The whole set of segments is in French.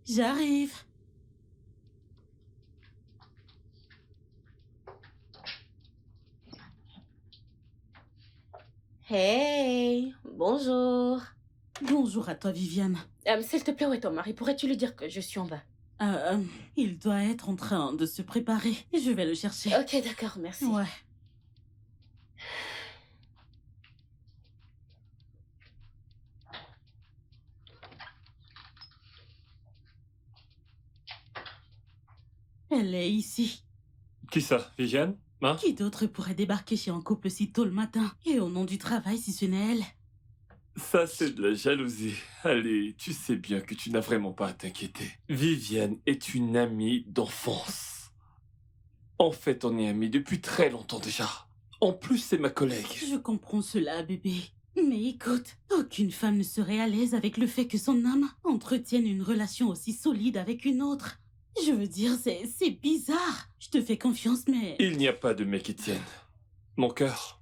J'arrive. Hey, bonjour. Bonjour à toi, Viviane. S'il te plaît, où est ton mari? Pourrais-tu lui dire que je suis en bas? Il doit être en train de se préparer. Je vais le chercher. Ok, d'accord, merci. Ouais. Elle est ici. Qui ça, Viviane? Hein? Qui d'autre pourrait débarquer chez un couple si tôt le matin? Et au nom du travail, si ce n'est elle? Ça, c'est de la jalousie. Allez, tu sais bien que tu n'as vraiment pas à t'inquiéter. Viviane est une amie d'enfance. En fait, on est amis depuis très longtemps déjà. En plus, c'est ma collègue. Je comprends cela, bébé. Mais écoute, aucune femme ne serait à l'aise avec le fait que son homme entretienne une relation aussi solide avec une autre. Je veux dire, c'est bizarre. Je te fais confiance, mais... Il n'y a pas de mec qui tienne. Mon cœur.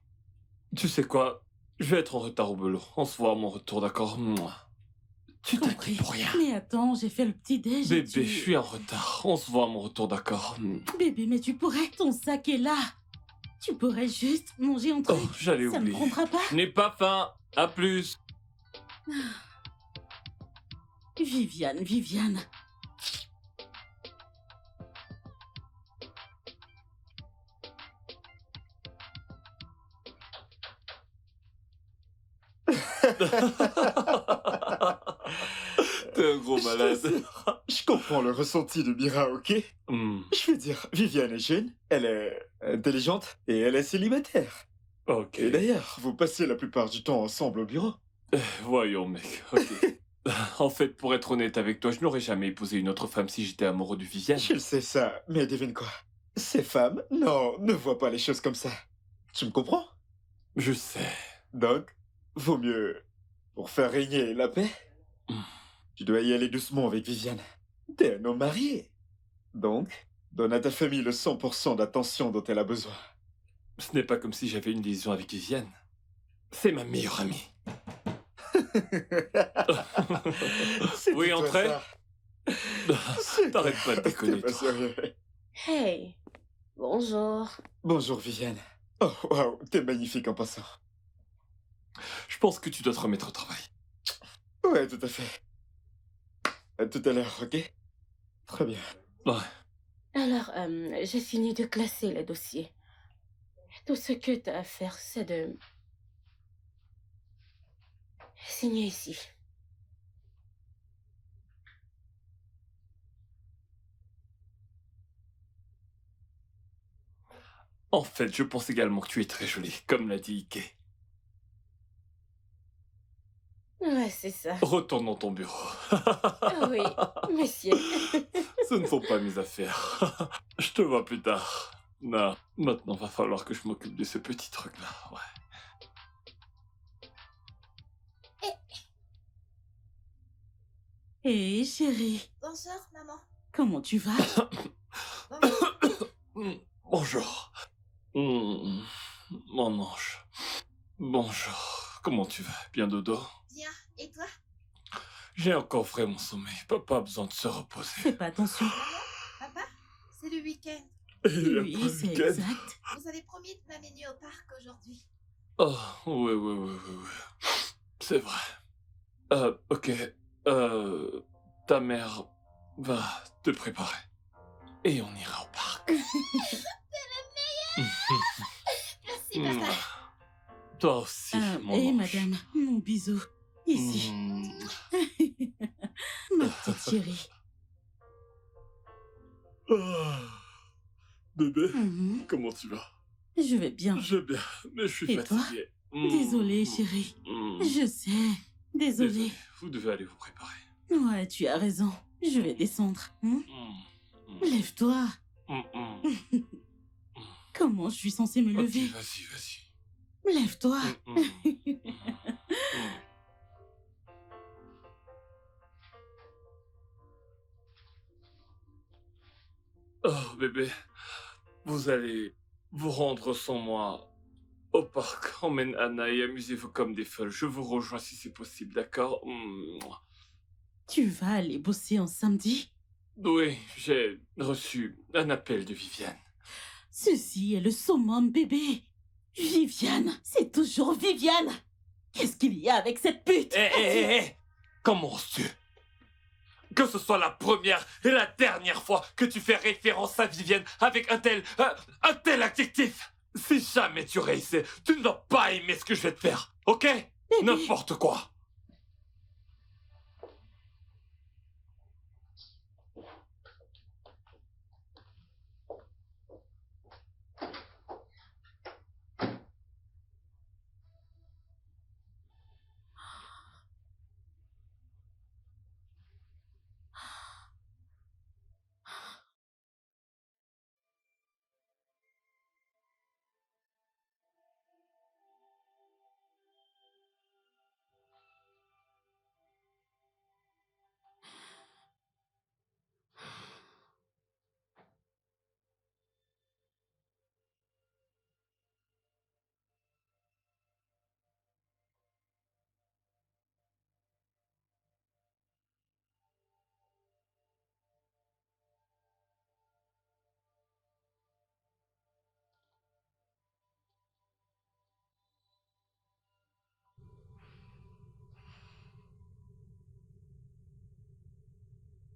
Tu sais quoi? Je vais être en retard au boulot. On se voit à mon retour, d'accord? Mouah. Tu Compris. t'inquiètes pour rien. Mais attends, j'ai fait le petit-déj. et Bébé, je suis en retard. On se voit à mon retour, d'accord? Bébé, mais tu pourrais... Ton sac est là. Tu pourrais juste manger un truc. Oh, j'allais Ça ne oublier. prendra pas. Je n'ai pas faim. À plus. Viviane. T'es un gros malade. Je comprends le ressenti de Mira, ok? Je veux dire, Viviane est jeune, elle est intelligente et elle est célibataire. Ok. Et d'ailleurs, vous passez la plupart du temps ensemble au bureau. Voyons, mec. Ok. En fait, pour être honnête avec toi, je n'aurais jamais épousé une autre femme si j'étais amoureux de Viviane. Je le sais ça, mais devine quoi? Ces femmes, non, ne voient pas les choses comme ça. Tu me comprends? Je sais. Donc, vaut mieux, pour faire régner la paix, tu dois y aller doucement avec Viviane. T'es un homme marié. Donc, donne à ta famille le 100% d'attention dont elle a besoin. Ce n'est pas comme si j'avais une liaison avec Viviane. C'est ma meilleure amie. C'était Oui, toi, entrez. ça. T'arrêtes pas de déconner, T'es pas toi. sérieux. Hey, bonjour. Bonjour Viviane. Oh, waouh, t'es magnifique en passant. Je pense que tu dois te remettre au travail. Ouais, tout à fait. À tout à l'heure, ok? Très bien. Ouais. Alors, j'ai fini de classer les dossiers. Tout ce que t'as à faire, c'est de signer ici. En fait, je pense également que tu es très jolie, comme l'a dit Ike. Ouais, c'est ça. Retourne dans ton bureau. Ah oui, monsieur. Ce ne sont pas mes affaires. Je te vois plus tard. Non, maintenant va falloir que je m'occupe de ce petit truc-là, ouais. Hé, chérie, Bonsoir, maman. comment tu vas? Bonjour. Mon ange. Bonjour. Comment tu vas? Bien dodo? Bien, et toi? J'ai encore vraiment sommeil. Papa a besoin de se reposer. Fais pas attention. Papa? C'est le week-end. Oui, c'est exact. Vous avez promis de m'amener au parc aujourd'hui. Oh, oui. C'est vrai. Ok. Ta mère va te préparer. Et on ira au parc. Merci, papa. Toi aussi, mon Et ange. madame, mon bisou. Ici, ma petite chérie. Ah. Bébé, Mhm. comment tu vas? Je vais bien. Je vais bien, mais je suis Et toi? fatigué. Désolée, chérie. Je sais. Désolée. Désolé, vous devez aller vous préparer. Ouais, tu as raison. Je vais descendre. Lève-toi. Comment je suis censée me Ok, lever? vas-y. Lève-toi. Oh, bébé, vous allez vous rendre sans moi au parc. Emmène Anna et amusez-vous comme des folles. Je vous rejoins si c'est possible, d'accord? Tu vas aller bosser en samedi? Oui, j'ai reçu un appel de Viviane. Ceci est le summum, bébé. Viviane, c'est toujours Viviane. Qu'est-ce qu'il y a avec cette pute? Comment oses-tu? Que ce soit la première et la dernière fois que tu fais référence à Viviane avec un tel adjectif. Si jamais tu réessais, tu ne dois pas aimer ce que je vais te faire, ok? Bébé. N'importe quoi.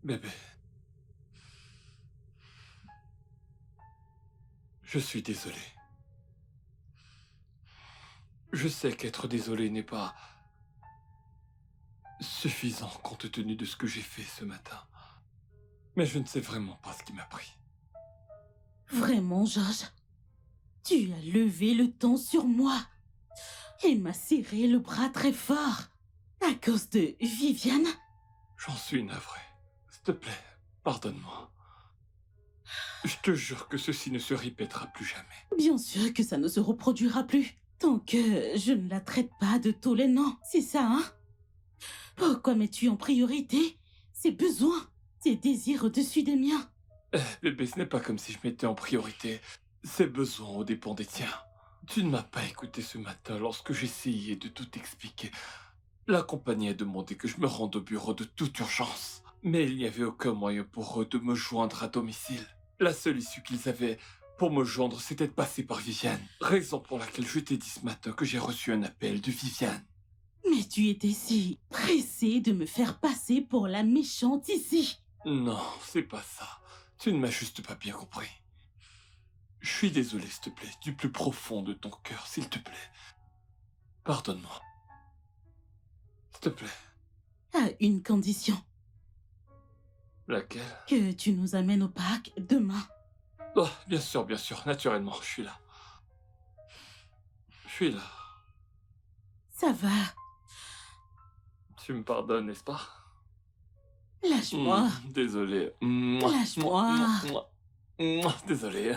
Bébé. Je suis désolé. Je sais qu'être désolé n'est pas suffisant compte tenu de ce que j'ai fait ce matin. Mais je ne sais vraiment pas ce qui m'a pris. Vraiment, Georges? Tu as levé le ton sur moi et m'as serré le bras très fort à cause de Viviane? J'en suis navré. S'il te plaît, pardonne-moi. Je te jure que ceci ne se répétera plus jamais. Bien sûr que ça ne se reproduira plus. Tant que je ne la traite pas de tous les noms, c'est ça, hein? Pourquoi mets-tu en priorité ses besoins, tes désirs au-dessus des miens? Bébé, ce n'est pas comme si je mettais en priorité ses besoins aux dépens des tiens. Tu ne m'as pas écouté ce matin lorsque j'essayais de tout expliquer. La compagnie a demandé que je me rende au bureau de toute urgence. Mais il n'y avait aucun moyen pour eux de me joindre à domicile. La seule issue qu'ils avaient pour me joindre, c'était de passer par Viviane. Raison pour laquelle je t'ai dit ce matin que j'ai reçu un appel de Viviane. Mais tu étais si pressé de me faire passer pour la méchante ici. Non, c'est pas ça. Tu ne m'as juste pas bien compris. Je suis désolé, s'il te plaît, du plus profond de ton cœur, s'il te plaît. Pardonne-moi. S'il te plaît. À une condition, Laquelle? que tu nous amènes au parc demain. Oh, bien sûr, naturellement, je suis là. Je suis là. Ça va, Tu me pardonnes, n'est-ce pas? lâche-moi. Désolé. Lâche-moi. Désolé.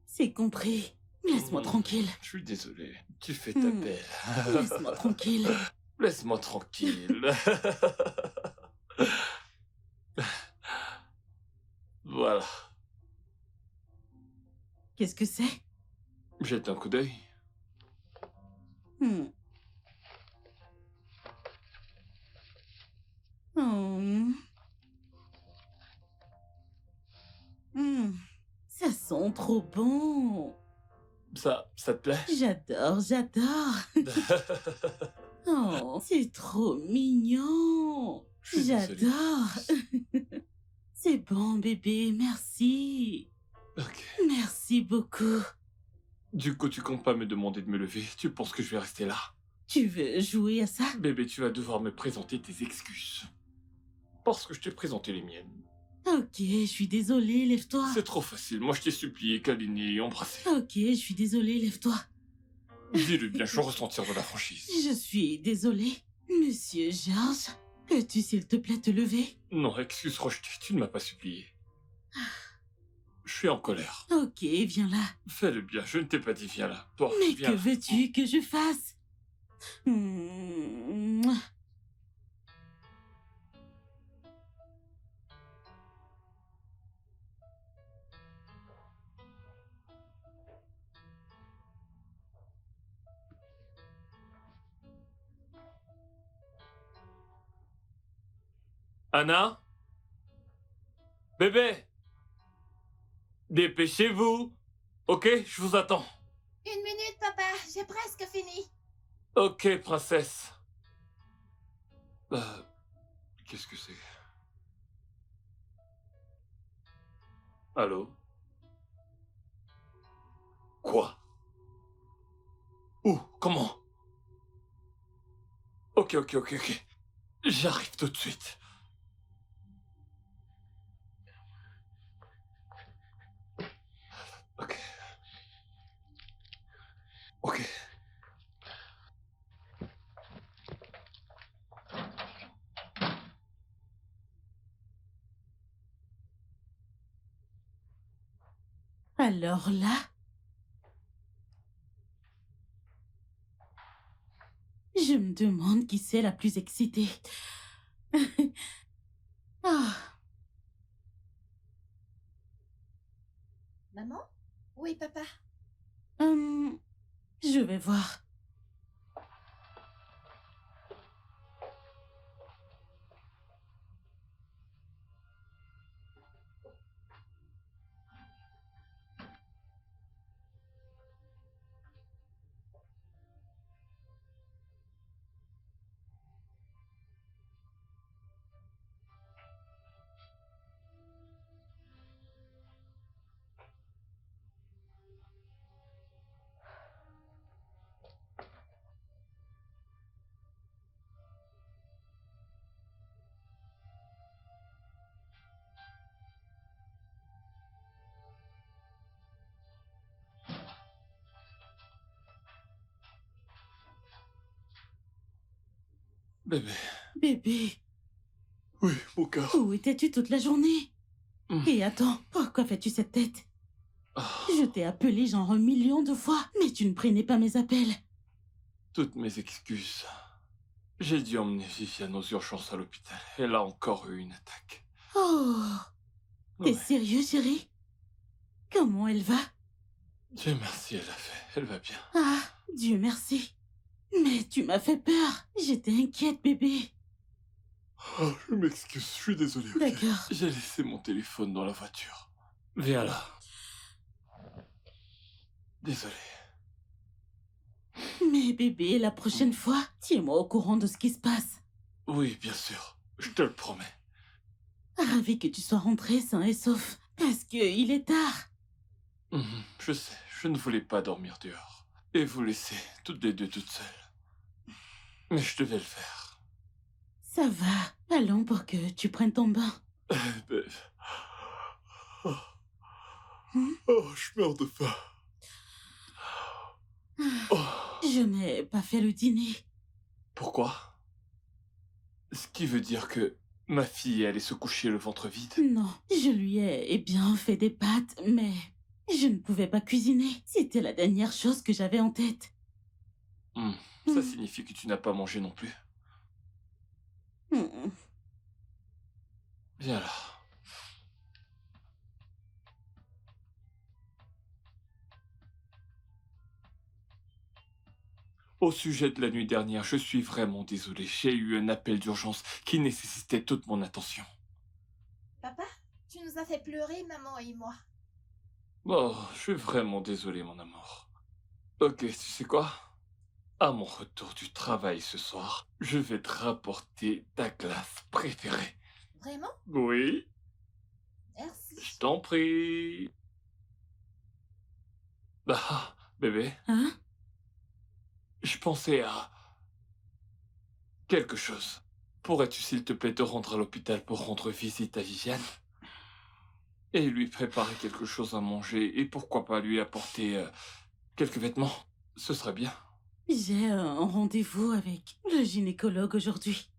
C'est compris. Laisse-moi tranquille. Je suis désolé. Tu fais ta Hmm. belle. Laisse-moi tranquille. Laisse-moi tranquille. Voilà. Qu'est-ce que c'est? Jette un coup d'œil. Hmm. Hmm. Hmm. Ça sent trop bon. Ça te plaît? J'adore, j'adore. Oh, c'est trop mignon. Je suis désolé. J'adore. C'est bon, bébé, merci. Ok. Merci beaucoup. Du coup, tu comptes pas me demander de me lever? Tu penses que je vais rester là? Tu veux jouer à ça? Bébé, tu vas devoir me présenter tes excuses. Parce que je t'ai présenté les miennes. Ok, je suis désolée, lève-toi. C'est trop facile. Moi, je t'ai supplié, câliné et embrassé. Ok, je suis désolée, lève-toi. Dis-le bien, je veux ressentir de la franchise. Je suis désolée. Monsieur Georges, peux-tu s'il te plaît te lever? Non, excuse rejetée, tu ne m'as pas supplié. Je suis en colère. Ok, viens là. Fais-le bien, je ne t'ai pas dit viens là. Toi, Mais viens que là. veux-tu que je fasse? Hmm. Anna? Bébé? Dépêchez-vous. Ok, je vous attends. 1 minute, papa, j'ai presque fini. Ok, princesse. Qu'est-ce que c'est? Allô? Quoi? Où? Comment? Ok. J'arrive tout de suite. Ok. Ok. Alors là, je me demande qui c'est la plus excitée. Ah, Maman? Oui, papa. je vais voir. Bébé. Bébé, Oui, mon cœur. où étais-tu toute la journée? Hmm. Et attends, pourquoi fais-tu cette tête? Ah, Je t'ai appelé genre 1 million de fois, mais tu ne prenais pas mes appels. toutes mes excuses. J'ai dû emmener Viviane aux urgences à l'hôpital. Elle a encore eu une attaque. Oh, t'es Ouais. sérieux, chérie? Comment elle va? Dieu merci, elle va bien. Ah, Dieu merci. Mais tu m'as fait peur. J'étais inquiète, bébé. Oh, je m'excuse, je suis désolé. Ok. D'accord. J'ai laissé mon téléphone dans la voiture. Viens là. Désolé. Mais bébé, la prochaine fois, tiens-moi au courant de ce qui se passe. Oui, bien sûr. Je te le promets. Ravi que tu sois rentré sain et sauf. Parce que il est tard. Je sais, je ne voulais pas dormir dehors. Et vous laisser toutes les deux toutes seules. Mais je devais le faire. Ça va. Allons pour que tu prennes ton bain. Ben, Oh, Hmm? je meurs de faim. Oh. Je n'ai pas fait le dîner. Pourquoi? Ce qui veut dire que ma fille est allée se coucher le ventre vide. Non, je lui ai bien fait des pâtes, mais je ne pouvais pas cuisiner. C'était la dernière chose que j'avais en tête. Ça signifie que tu n'as pas mangé non plus. Hmm. Viens là. Au sujet de la nuit dernière, je suis vraiment désolé. J'ai eu un appel d'urgence qui nécessitait toute mon attention. Papa, tu nous as fait pleurer, maman et moi. Oh, je suis vraiment désolé, mon amour. Ok, tu sais quoi? À mon retour du travail ce soir, je vais te rapporter ta glace préférée. Vraiment? Oui, Merci. je t'en prie. Ah, bébé, Hein? je pensais à quelque chose. Pourrais-tu, s'il te plaît, te rendre à l'hôpital pour rendre visite à Viviane? Et lui préparer quelque chose à manger, et pourquoi pas lui apporter quelques vêtements? Ce serait bien. J'ai un rendez-vous avec le gynécologue aujourd'hui.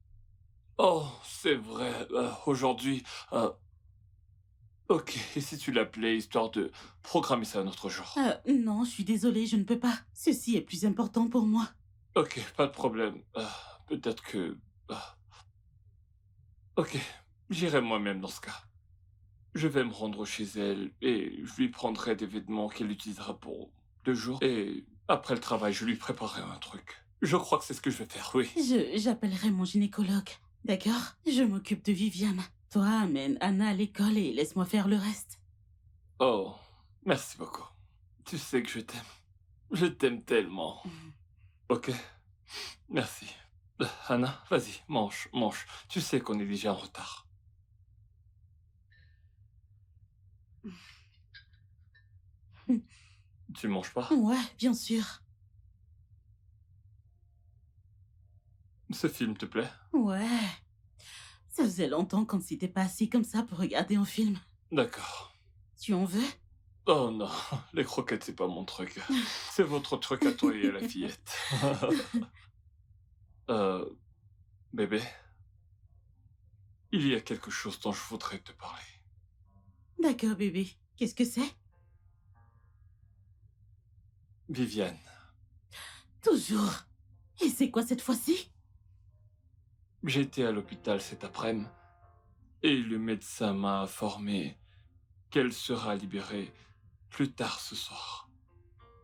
Oh, c'est vrai, aujourd'hui... Ok, et si tu l'appelais, histoire de programmer ça un autre jour? Non, je suis désolée, je ne peux pas. Ceci est plus important pour moi. Ok, pas de problème. Peut-être que... Ok, j'irai moi-même dans ce cas. Je vais me rendre chez elle et je lui prendrai des vêtements qu'elle utilisera pour 2 jours. Et après le travail, je lui préparerai un truc. Je crois que c'est ce que je vais faire, oui. J'appellerai mon gynécologue. D'accord? Je m'occupe de Viviane. Toi, amène Anna à l'école et laisse-moi faire le reste. Oh, merci beaucoup. Tu sais que je t'aime. Je t'aime tellement. Ok? Merci. Anna, vas-y, mange, mange. Tu sais qu'on est déjà en retard. Tu manges pas? Ouais, bien sûr. Ce film te plaît? Ouais. Ça faisait longtemps qu'on ne s'était pas assis comme ça pour regarder un film. D'accord. Tu en veux? Oh non, les croquettes, c'est pas mon truc. C'est votre truc à toi et à la fillette. Bébé, il y a quelque chose dont je voudrais te parler. D'accord, bébé. Qu'est-ce que c'est? Viviane, Toujours. Et c'est quoi cette fois-ci? j'étais à l'hôpital cet après-midi et le médecin m'a informé qu'elle sera libérée plus tard ce soir.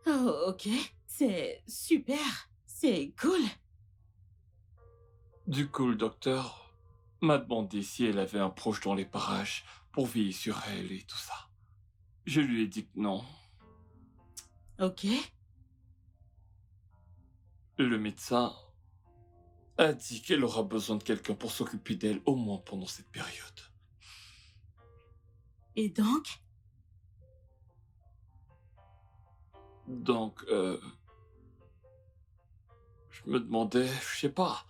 Oh, ok. C'est super. C'est cool. Du coup, le docteur m'a demandé si elle avait un proche dans les parages pour veiller sur elle et tout ça. Je lui ai dit que non. Ok. Le médecin a dit qu'elle aura besoin de quelqu'un pour s'occuper d'elle au moins pendant cette période. Et donc? Donc, je me demandais, je sais pas,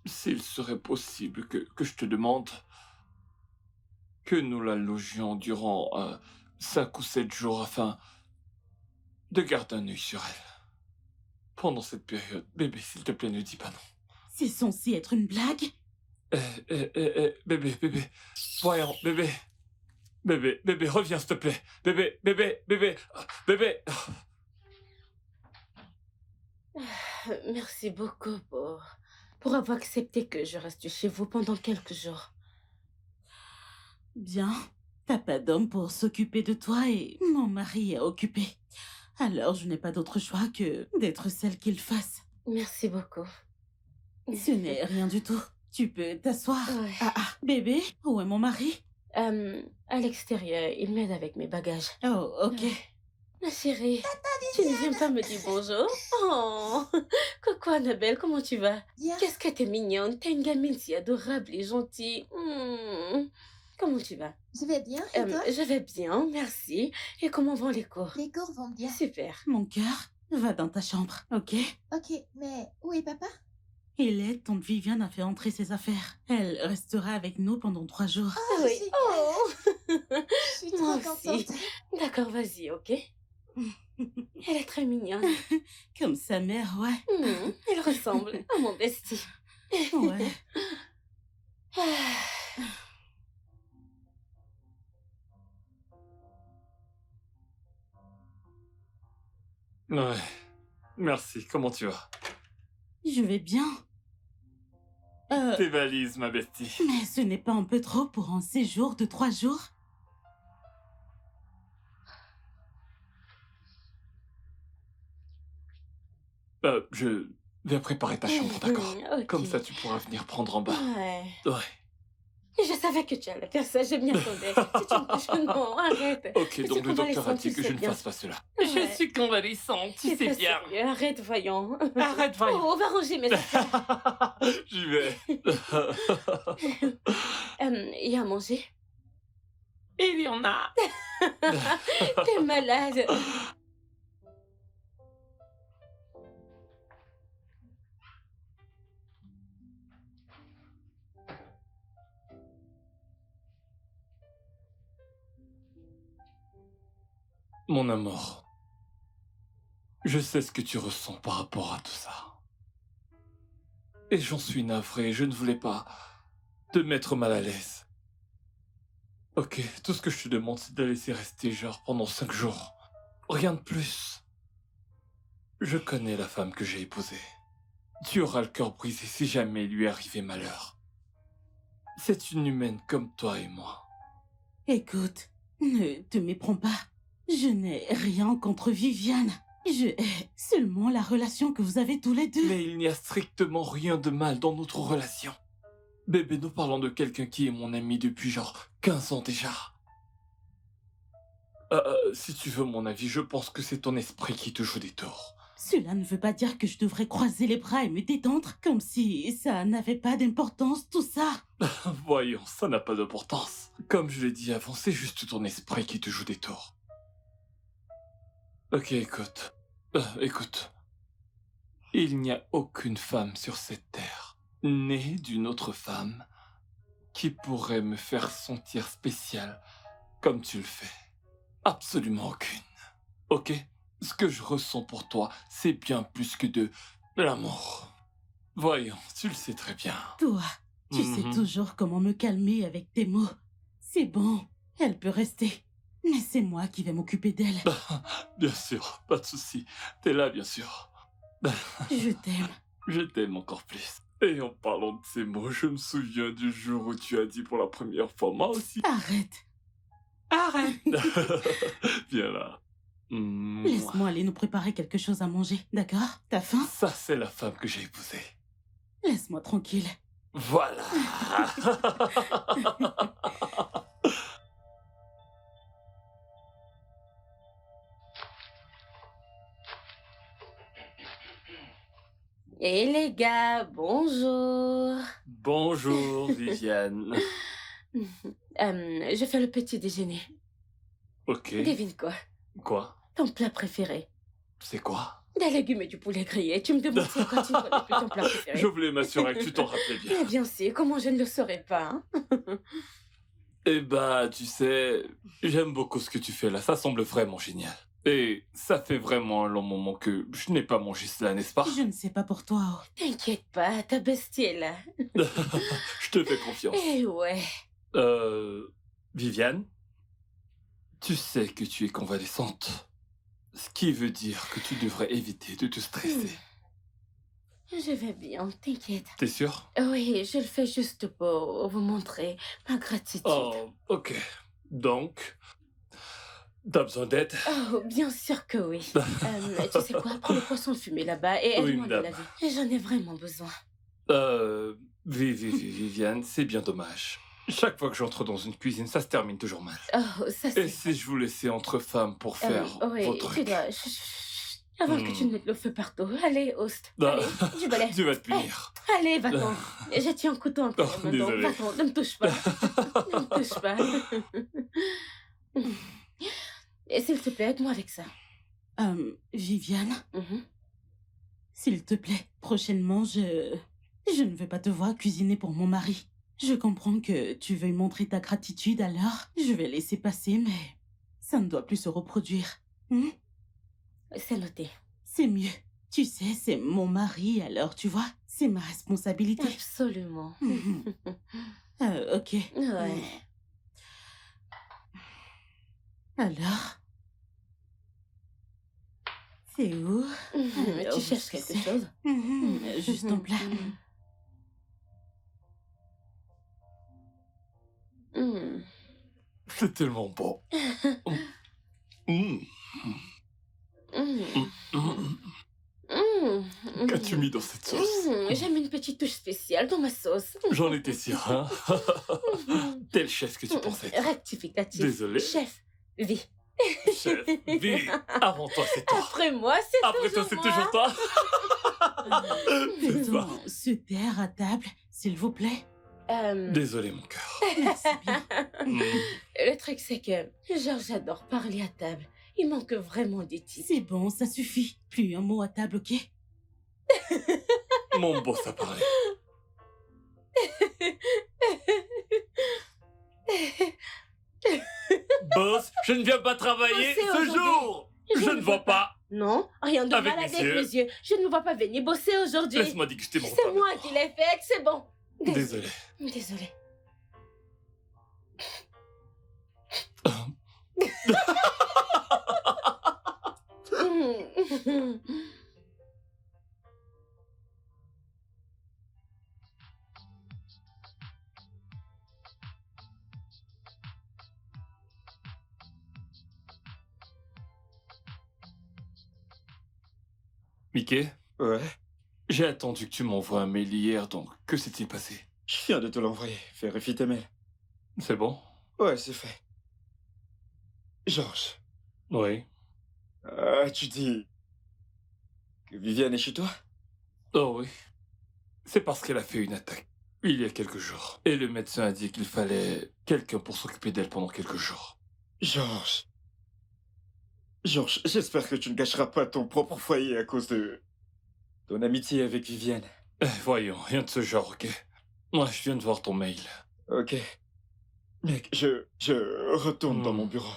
s'il serait possible que je te demande que nous la logions durant 5 ou 7 jours afin de garder un œil sur elle. Pendant cette période, bébé, s'il te plaît, ne dis pas non. C'est censé être une blague? Bébé, voyons, bébé, reviens s'il te plaît, bébé. Merci beaucoup pour avoir accepté que je reste chez vous pendant quelques jours. Bien. T'as pas d'homme pour s'occuper de toi et mon mari est occupé. Alors je n'ai pas d'autre choix que d'être celle qu'il fasse. Merci beaucoup. Ce n'est rien du tout. Tu peux t'asseoir. Ouais. Bébé, où est mon mari? À l'extérieur, il m'aide avec mes bagages. Oh, ok. Ma chérie, tu ne viens pas me dire bonjour? Oh, coucou Annabelle, comment tu vas? Bien. Qu'est-ce que t'es mignonne, t'es une gamine si adorable et gentille. Comment tu vas? Je vais bien, et toi? Je vais bien, merci. Et comment vont les cours? Les cours vont bien. Super. Mon cœur, va dans ta chambre, ok? Ok, mais où est papa? Il est, tante Viviane a fait entrer ses affaires. Elle restera avec nous pendant 3 jours. Oh, Oui. génial. Oh. Je suis Moi trop aussi. contente. D'accord, vas-y, ok? Elle est très mignonne. Comme sa mère, ouais. Elle ressemble à mon bestie. Ouais. Ouais, merci, comment tu vas? Je vais bien. Tes valises, ma bestie. Mais ce n'est pas un peu trop pour un séjour de 3 jours? Je vais préparer ta chambre, d'accord? Ok. Comme ça, tu pourras venir prendre en bas. Ouais. Ouais. Je savais que tu allais faire ça, je m'y attendais. C'est une... Non, arrête. Ok, Je donc suis le docteur a convalescente, dit tu que sais je ne bien. fasse pas cela. Ouais. Je suis convalescente, tu C'est sais pas bien. sérieux, arrête, voyons. Arrête, voyons. Oh, on va ranger mes affaires. J'y vais. Il y a à manger? Il y en a. T'es malade. Mon amour, je sais ce que tu ressens par rapport à tout ça. Et j'en suis navré, je ne voulais pas te mettre mal à l'aise. Ok, tout ce que je te demande, c'est de la laisser rester genre pendant 5 jours. Rien de plus. Je connais la femme que j'ai épousée. Tu auras le cœur brisé si jamais il lui arrivait malheur. C'est une humaine comme toi et moi. Écoute, ne te méprends pas. Je n'ai rien contre Viviane. Je hais seulement la relation que vous avez tous les deux. Mais il n'y a strictement rien de mal dans notre relation. Bébé, nous parlons de quelqu'un qui est mon ami depuis genre 15 ans déjà. Si tu veux mon avis, je pense que c'est ton esprit qui te joue des tours. Cela ne veut pas dire que je devrais croiser les bras et me détendre, comme si ça n'avait pas d'importance, tout ça. Voyons, ça n'a pas d'importance. Comme je l'ai dit avant, c'est juste ton esprit qui te joue des tours. Ok, écoute. Écoute. Il n'y a aucune femme sur cette terre, née d'une autre femme, qui pourrait me faire sentir spécial comme tu le fais. Absolument aucune. Ok? Ce que je ressens pour toi, c'est bien plus que de l'amour. Voyons, tu le sais très bien. Toi, tu sais toujours comment me calmer avec tes mots. C'est bon, elle peut rester. Mais c'est moi qui vais m'occuper d'elle. Bien sûr, pas de souci. T'es là, bien sûr. Je t'aime. Je t'aime encore plus. Et en parlant de ces mots, je me souviens du jour où tu as dit pour la première fois, moi aussi. Arrête. Arrête. Viens là. Laisse-moi aller nous préparer quelque chose à manger, d'accord? T'as faim? Ça, c'est la femme que j'ai épousée. Laisse-moi tranquille. Voilà. Et les gars, bonjour. Bonjour, Viviane. Je fais le petit déjeuner. Ok. Devine quoi? Quoi? Ton plat préféré. C'est quoi? Des légumes et du poulet grillé. Tu me demandes c'est quoi, tu ne connais plus ton plat préféré. Je voulais m'assurer que tu t'en rappelais bien. Mais bien sûr, comment je ne le saurais pas, hein? Eh bah, tu sais, j'aime beaucoup ce que tu fais là. Ça semble vraiment génial. Et ça fait vraiment un long moment que je n'ai pas mangé cela, n'est-ce pas? Je ne sais pas pour toi. Oh. T'inquiète pas, ta bestie est là. Je te fais confiance. Eh ouais. Viviane, tu sais que tu es convalescente. Ce qui veut dire que tu devrais éviter de te stresser. Je vais bien, t'inquiète. T'es sûr? Oui, je le fais juste pour vous montrer ma gratitude. Oh, ok. Donc, t'as besoin d'aide? Oh, bien sûr que oui. Tu sais quoi? Prends le poisson fumé là-bas et Oui, aide-moi de madame. laver. J'en ai vraiment besoin. Viviane, c'est bien dommage. Chaque fois que j'entre dans une cuisine, ça se termine toujours mal. Oh, ça Et c'est... si je vous laissais entre femmes pour faire oui, vos tu trucs? dois... Avant que tu ne mettes le feu partout. Allez, host. Ah. Allez, du balai. Tu vas te punir. Allez, va-t'en. J'ai tiens un couteau entre Oh, les mains, donc désolé. va-t'en. Ne me touche pas. Ne me touche pas. Et s'il te plaît, aide-moi avec ça. Viviane, Mhm. s'il te plaît, prochainement, je ne veux pas te voir cuisiner pour mon mari. Je comprends que tu veuilles montrer ta gratitude, alors je vais laisser passer, mais ça ne doit plus se reproduire. Hmm? C'est noté. C'est mieux. Tu sais, c'est mon mari, alors tu vois, c'est ma responsabilité. Absolument. Mhm. Ok. Ouais. Alors, c'est où? Alors, Tu je cherches sais. quelque chose? Juste en plat. C'est tellement bon. Qu'as-tu mis dans cette sauce? J'aime une petite touche spéciale dans ma sauce. J'en étais sûr, hein? Tel chef que tu pensais être. Rectificatif. Désolé. Chef, vie. Chef, vie, avant toi, c'est toi. Après moi, c'est Après toi, toujours c'est moi. toujours toi. Peut-on se taire à table, s'il vous plaît? Désolé, mon cœur. Merci bien. Le truc, c'est que genre, j'adore parler à table. Il manque vraiment d'éthique. C'est bon, ça suffit. Plus un mot à table, ok? Mon boss a parlé. Boss, je ne viens pas travailler Bosser ce aujourd'hui. jour. Je ne vois pas. Non, rien de Avec mal mes avec yeux. mes yeux. Je ne vous vois pas venir bosser aujourd'hui. Laisse-moi déguster mon C'est pain. moi qui l'ai fait, c'est bon. Désolé. Désolée. Mickey, Ouais. j'ai attendu que tu m'envoies un mail hier, donc que s'est-il passé? Je viens de te l'envoyer. Vérifie tes mails. C'est bon? Ouais, c'est fait. Georges, Oui. tu dis que Viviane est chez toi? Oh oui. C'est parce qu'elle a fait une attaque. Il y a quelques jours. Et le médecin a dit qu'il fallait quelqu'un pour s'occuper d'elle pendant quelques jours. Georges. Georges, j'espère que tu ne gâcheras pas ton propre foyer à cause de ton amitié avec Viviane. Voyons, rien de ce genre, ok? Moi, je viens de voir ton mail. Ok. Mec, je retourne dans Hmm. mon bureau.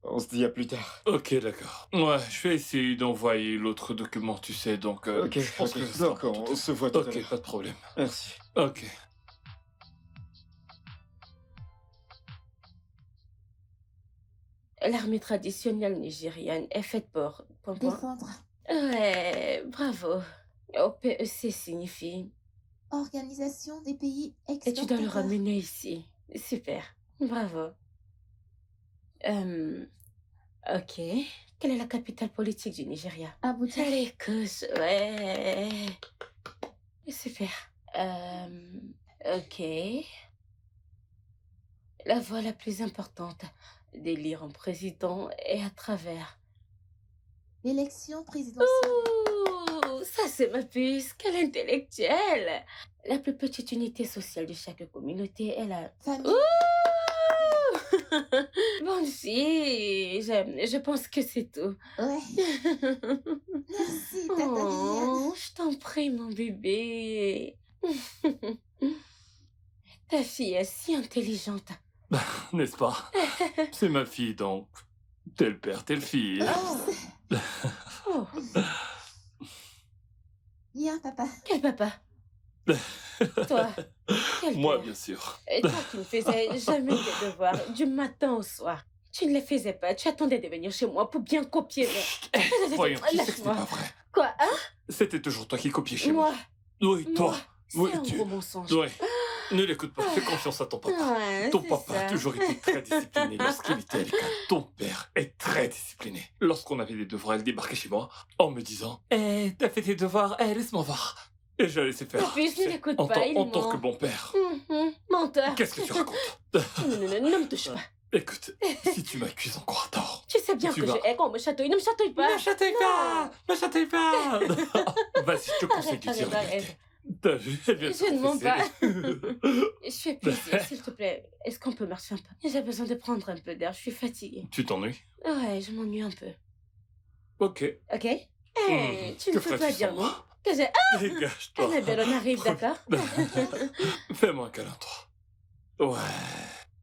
On se dit à plus tard. Ok, d'accord. Ouais, je vais essayer d'envoyer l'autre document, tu sais, donc... Ok, je pense ok. que ça sera Donc, pour tout à on l'heure. se voit tout à Ok, l'heure. pas de problème. Merci. Ok. L'armée traditionnelle nigériane est faite pour... Défendre. Ouais, bravo. OPEC signifie... Organisation des pays Et tu dois le exportateurs. ramener ici. Super. Bravo. Ok. Quelle est la capitale politique du Nigeria? Abuja. Lagos, ouais. Super. Ok. La voie la plus importante d'élire un président est à travers. L'élection présidentielle. Ouh, ça c'est ma puce, quelle intellectuelle! La plus petite unité sociale de chaque communauté est la... Famille. Ouh! Bonne fille, je pense que c'est tout. Ouais. Merci, Tata Viviane. Oh, je t'en prie, mon bébé. Ta fille est si intelligente. N'est-ce pas? C'est ma fille, donc. Tel père, telle fille. Oh, Oh, viens, papa. quel papa? Toi, quel Moi, père? bien sûr. Et toi qui ne faisais jamais tes devoirs du matin au soir. Tu ne les faisais pas, tu attendais de venir chez moi pour bien copier. Voyons, tu sais que c'était Lâche-moi. pas vrai. Quoi, hein? C'était toujours toi qui copiais chez moi. Moi, Oui, toi. c'est Oui, un tu. gros mensonge. Oui. Ne l'écoute pas, fais confiance à ton papa. Ouais, Ton c'est papa ça. a toujours été très discipliné lorsqu'il était à l'école. Ton père est très discipliné. Lorsqu'on avait des devoirs, elle débarquait chez moi en me disant t'as fait tes devoirs laisse-moi voir. Et je la laissais faire. Mon fils, tu ne sais, l'écoute en pas, tant, il en tant que ment. bon père. Menteur. Qu'est-ce que tu racontes? Ne me touche pas. Écoute, si tu m'accuses encore à tort. Tu sais bien Tu que vas- je hais quand on me chatouille. Ne me chatouille pas. Ne chatouille pas! Ne chatouille pas! Vas-y, je te conseille de dire la Arrête. vérité. T'as vu? Elle vient de Je ne mens confesser. Je suis épuisée, s'il te plaît. Est-ce qu'on peut marcher un peu? J'ai besoin de prendre un peu d'air, je suis fatiguée. Tu t'ennuies? Ouais, je m'ennuie un peu. Ok. Ok? Hey, tu ne Que peux pas ferais-tu dire sans non. moi? Que j'ai... Dégage-toi. Annabelle, on arrive, d'accord? Fais-moi un câlin, toi. Ouais.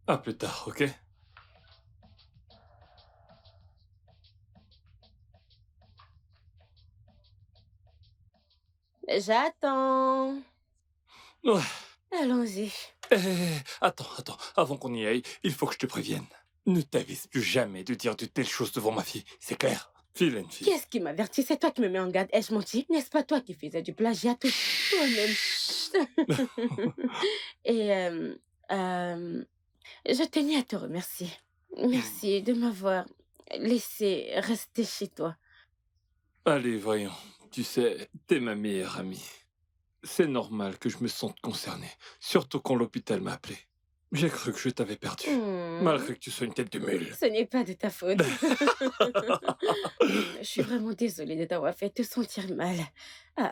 À plus tard, ok? J'attends. Ouais. Allons-y. Attends. Avant qu'on y aille, il faut que je te prévienne. Ne t'avise plus jamais de dire de telles choses devant ma fille. C'est clair? Vilaine fille. Qu'est-ce qui m'avertit? C'est toi qui me mets en garde. Ai-je menti? N'est-ce pas toi qui faisais du plagiat tout toi-même? Et je tenais à te remercier. Merci de m'avoir laissé rester chez toi. Allez, voyons. Tu sais, t'es ma meilleure amie. C'est normal que je me sente concerné. Surtout quand l'hôpital m'a appelé. J'ai cru que je t'avais perdu. Malgré que tu sois une tête de mule. Ce n'est pas de ta faute. Je suis vraiment désolée de t'avoir fait te sentir mal. Ah,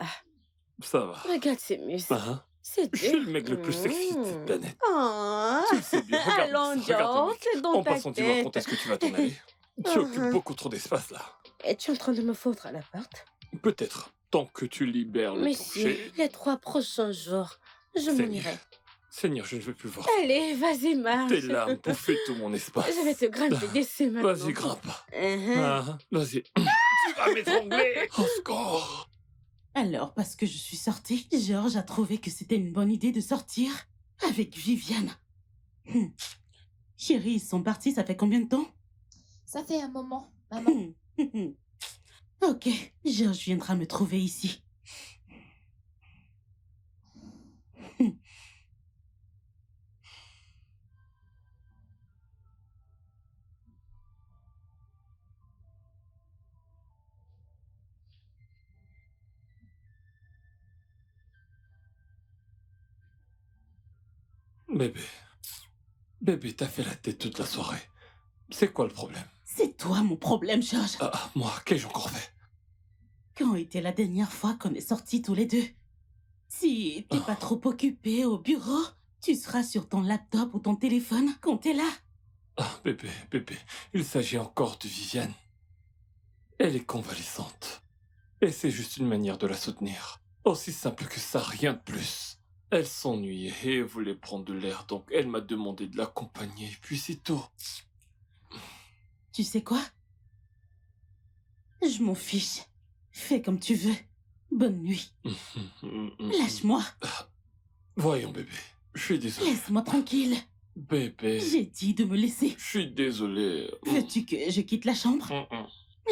Ça va. regarde ces muscles. Hein? C'est Je suis le mec le plus sexy de cette planète. Oh. Tu le sais bien. Regarde Allons, ça, regarde le George, mec. c'est dans En ta passant, tu vois quand tête. est-ce que tu vas t'en aller. Tu occupes beaucoup trop d'espace là. Es-tu en train de me foutre à la porte? Peut-être. Tant que tu libères le Mais plancher. si, les 3 prochains jours, je m'en Seigneur. irai. Seigneur, je ne veux plus voir. Allez, vas-y, marche. Tes larmes bouffer tout mon espace. Je vais te grimper dessus maintenant. Vas-y, grimpe. Mhm. Ah, vas-y. Tu vas m'étrangler. Au secours. Alors, parce que je suis sortie, Georges a trouvé que c'était une bonne idée de sortir avec Viviane. Chérie, ils sont partis, ça fait combien de temps? Ça fait un moment, maman. Ok, Georges viendra me trouver ici. Bébé. Bébé, t'as fait la tête toute la soirée. C'est quoi le problème? C'est toi mon problème, Georges. Ah, moi, qu'ai-je encore fait? Quand était la dernière fois qu'on est sortis tous les deux? Si t'es pas trop occupé au bureau, tu seras sur ton laptop ou ton téléphone quand t'es là. Ah, bébé, il s'agit encore de Viviane. Elle est convalescente. Et c'est juste une manière de la soutenir. Aussi simple que ça, rien de plus. Elle s'ennuyait et voulait prendre de l'air, donc elle m'a demandé de l'accompagner, puis c'est tout. Tu sais quoi? Je m'en fiche. Fais comme tu veux. Bonne nuit. Lâche-moi. Voyons, bébé. Je suis désolé. Laisse-moi tranquille. Bébé. J'ai dit de me laisser. Je suis désolé. Veux-tu que je quitte la chambre?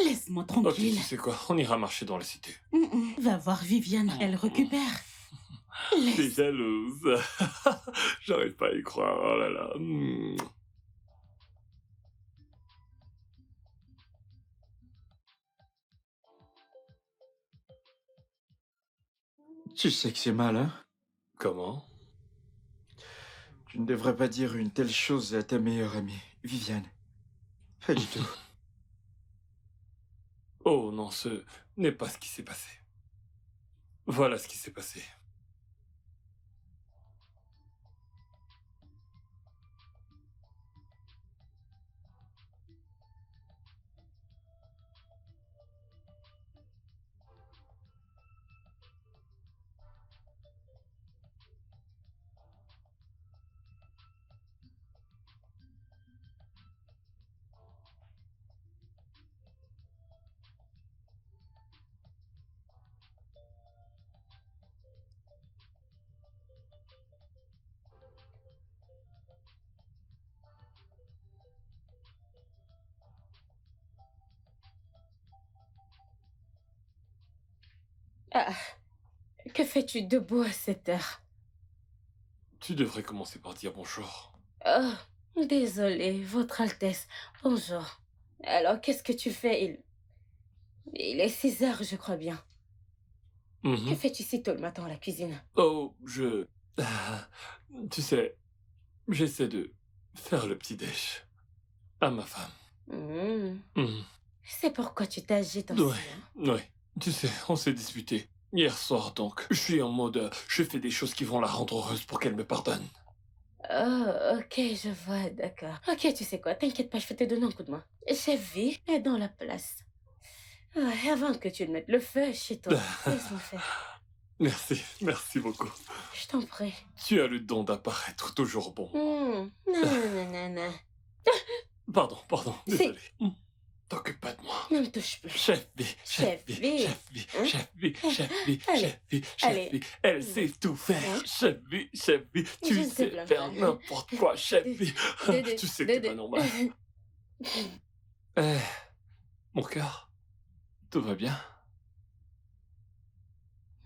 Laisse-moi Ok, tranquille. tu sais quoi? On ira marcher dans la cité. Va voir Viviane, elle récupère. T'es Laisse. jalouse. J'arrive pas à y croire. Oh là là. Tu sais que c'est mal, hein? Comment? Tu ne devrais pas dire une telle chose à ta meilleure amie, Viviane. Pas du tout. Oh non, ce n'est pas ce qui s'est passé. Voilà ce qui s'est passé. Ah, que fais-tu debout à cette heure? Tu devrais commencer par dire bonjour. Oh, désolée, Votre Altesse. Bonjour. Alors, qu'est-ce que tu fais? Il est 6 heures, je crois bien. Que fais-tu si tôt le matin à la cuisine? Oh, tu sais, j'essaie de faire le petit-déj à ma femme. C'est pourquoi tu t'agites ainsi, Ouais, hein? ouais. Tu sais, on s'est disputé hier soir, donc je suis en mode... je fais des choses qui vont la rendre heureuse pour qu'elle me pardonne. Oh, ok, je vois, d'accord. Ok, tu sais quoi, t'inquiète pas, je vais te donner un coup de main. Chef V est dans la place. Ouais, avant que tu ne mettes le feu chez toi, laisse-moi faire. Merci beaucoup. Je t'en prie. Tu as le don d'apparaître toujours bon. Non, non, non, non. Pardon, désolé. T'occupe pas de moi. Ne me touche plus. Chef B, elle sait tout faire. Chef B, Je tu ne te sais plains faire pas. n'importe quoi, Chef B. Tu sais que c'est pas normal. Mon cœur, tout va bien?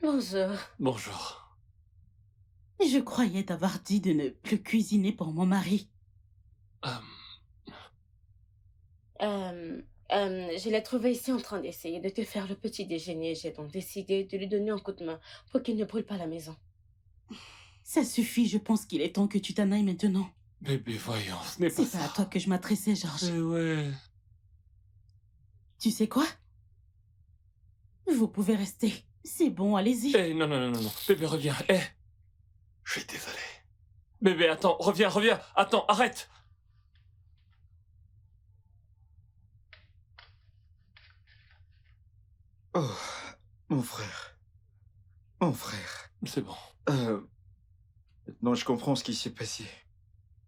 Bonjour. Bonjour. Je croyais t'avoir dit de ne plus cuisiner pour mon mari. Je l'ai trouvé ici en train d'essayer de te faire le petit déjeuner. J'ai donc décidé de lui donner un coup de main pour qu'il ne brûle pas la maison. Ça suffit, je pense qu'il est temps que tu t'en ailles maintenant. Bébé, voyons, ce n'est pas C'est pas à ça. toi que je m'adressais, Georges. Ouais. Tu sais quoi? Vous pouvez rester. C'est bon, allez-y. Non. Bébé, reviens. Je suis désolé. Bébé, attends, reviens. Attends, arrête. Oh, mon frère. Mon frère. C'est bon. Maintenant, je comprends ce qui s'est passé.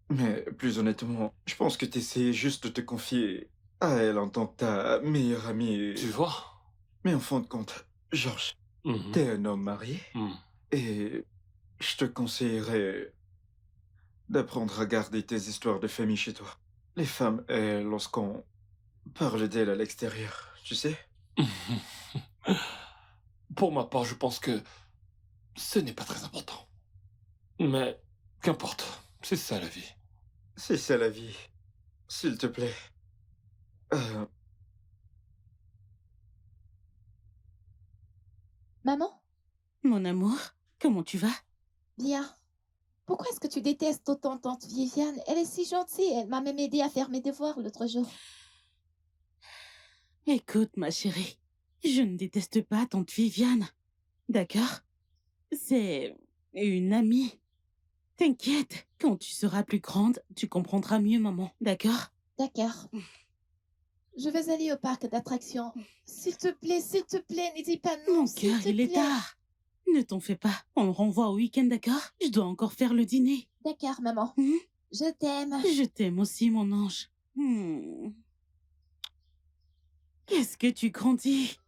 Mais plus honnêtement, je pense que t'essayais juste de te confier à elle en tant que ta meilleure amie. Tu vois? Mais en fin de compte, Georges, t'es un homme marié et je te conseillerais d'apprendre à garder tes histoires de famille chez toi. Les femmes, lorsqu'on parle d'elles à l'extérieur, tu sais? Pour ma part, je pense que ce n'est pas très important. Mais qu'importe, c'est ça la vie. C'est ça la vie. S'il te plaît. Maman? Mon amour, comment tu vas? Bien. Pourquoi est-ce que tu détestes autant tante Viviane? Elle est si gentille, elle m'a même aidé à faire mes devoirs l'autre jour. Écoute, ma chérie, je ne déteste pas tante Viviane, d'accord? C'est une amie. T'inquiète, quand tu seras plus grande, tu comprendras mieux, maman, d'accord? D'accord. Je vais aller au parc d'attractions. S'il te plaît, n'hésite pas, non, Mon s'il cœur, te il est plaît. tard. Ne t'en fais pas, on le renvoie au week-end, d'accord? Je dois encore faire le dîner. D'accord, maman. Hmm? Je t'aime. Je t'aime aussi, mon ange. Qu'est-ce que tu grandis?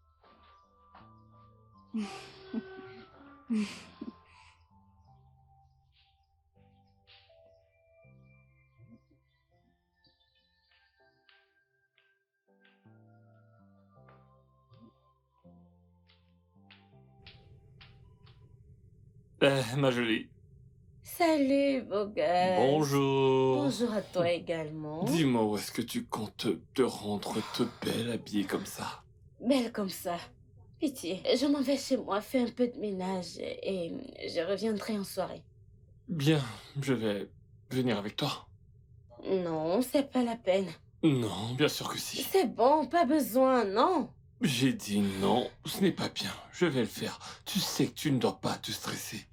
Ma jolie. Salut, beau gosse. Bonjour. Bonjour à toi également. Dis-moi où est-ce que tu comptes te rendre toute belle habillée comme ça? Belle comme ça. Pitié, je m'en vais chez moi, fais un peu de ménage et je reviendrai en soirée. Bien, je vais venir avec toi. Non, c'est pas la peine. Non, bien sûr que si. C'est bon, pas besoin, non. J'ai dit non, ce n'est pas bien. Je vais le faire. Tu sais que tu ne dois pas te stresser.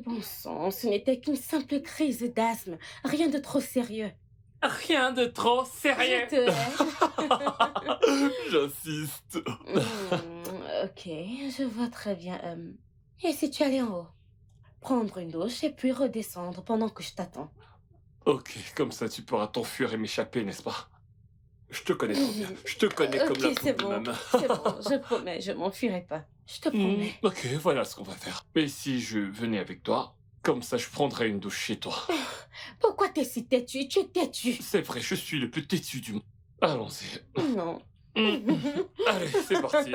Bon sang, ce n'était qu'une simple crise d'asthme, rien de trop sérieux. Rien de trop sérieux. Je te hais. J'insiste. Ok, je vois très bien. Et si tu allais en haut, prendre une douche et puis redescendre pendant que je t'attends. Ok, comme ça tu pourras t'enfuir et m'échapper, n'est-ce pas? Je te connais trop bien. Je te connais comme la Ok, peau c'est de bon, ma main. c'est bon, je promets, je m'enfuirai pas. Je te promets. Ok, voilà ce qu'on va faire. Mais si je venais avec toi, comme ça je prendrais une douche chez toi. Pourquoi t'es si têtu? Tu es têtu. C'est vrai, je suis le plus têtu du monde. Allons-y. Non. Allez, c'est parti.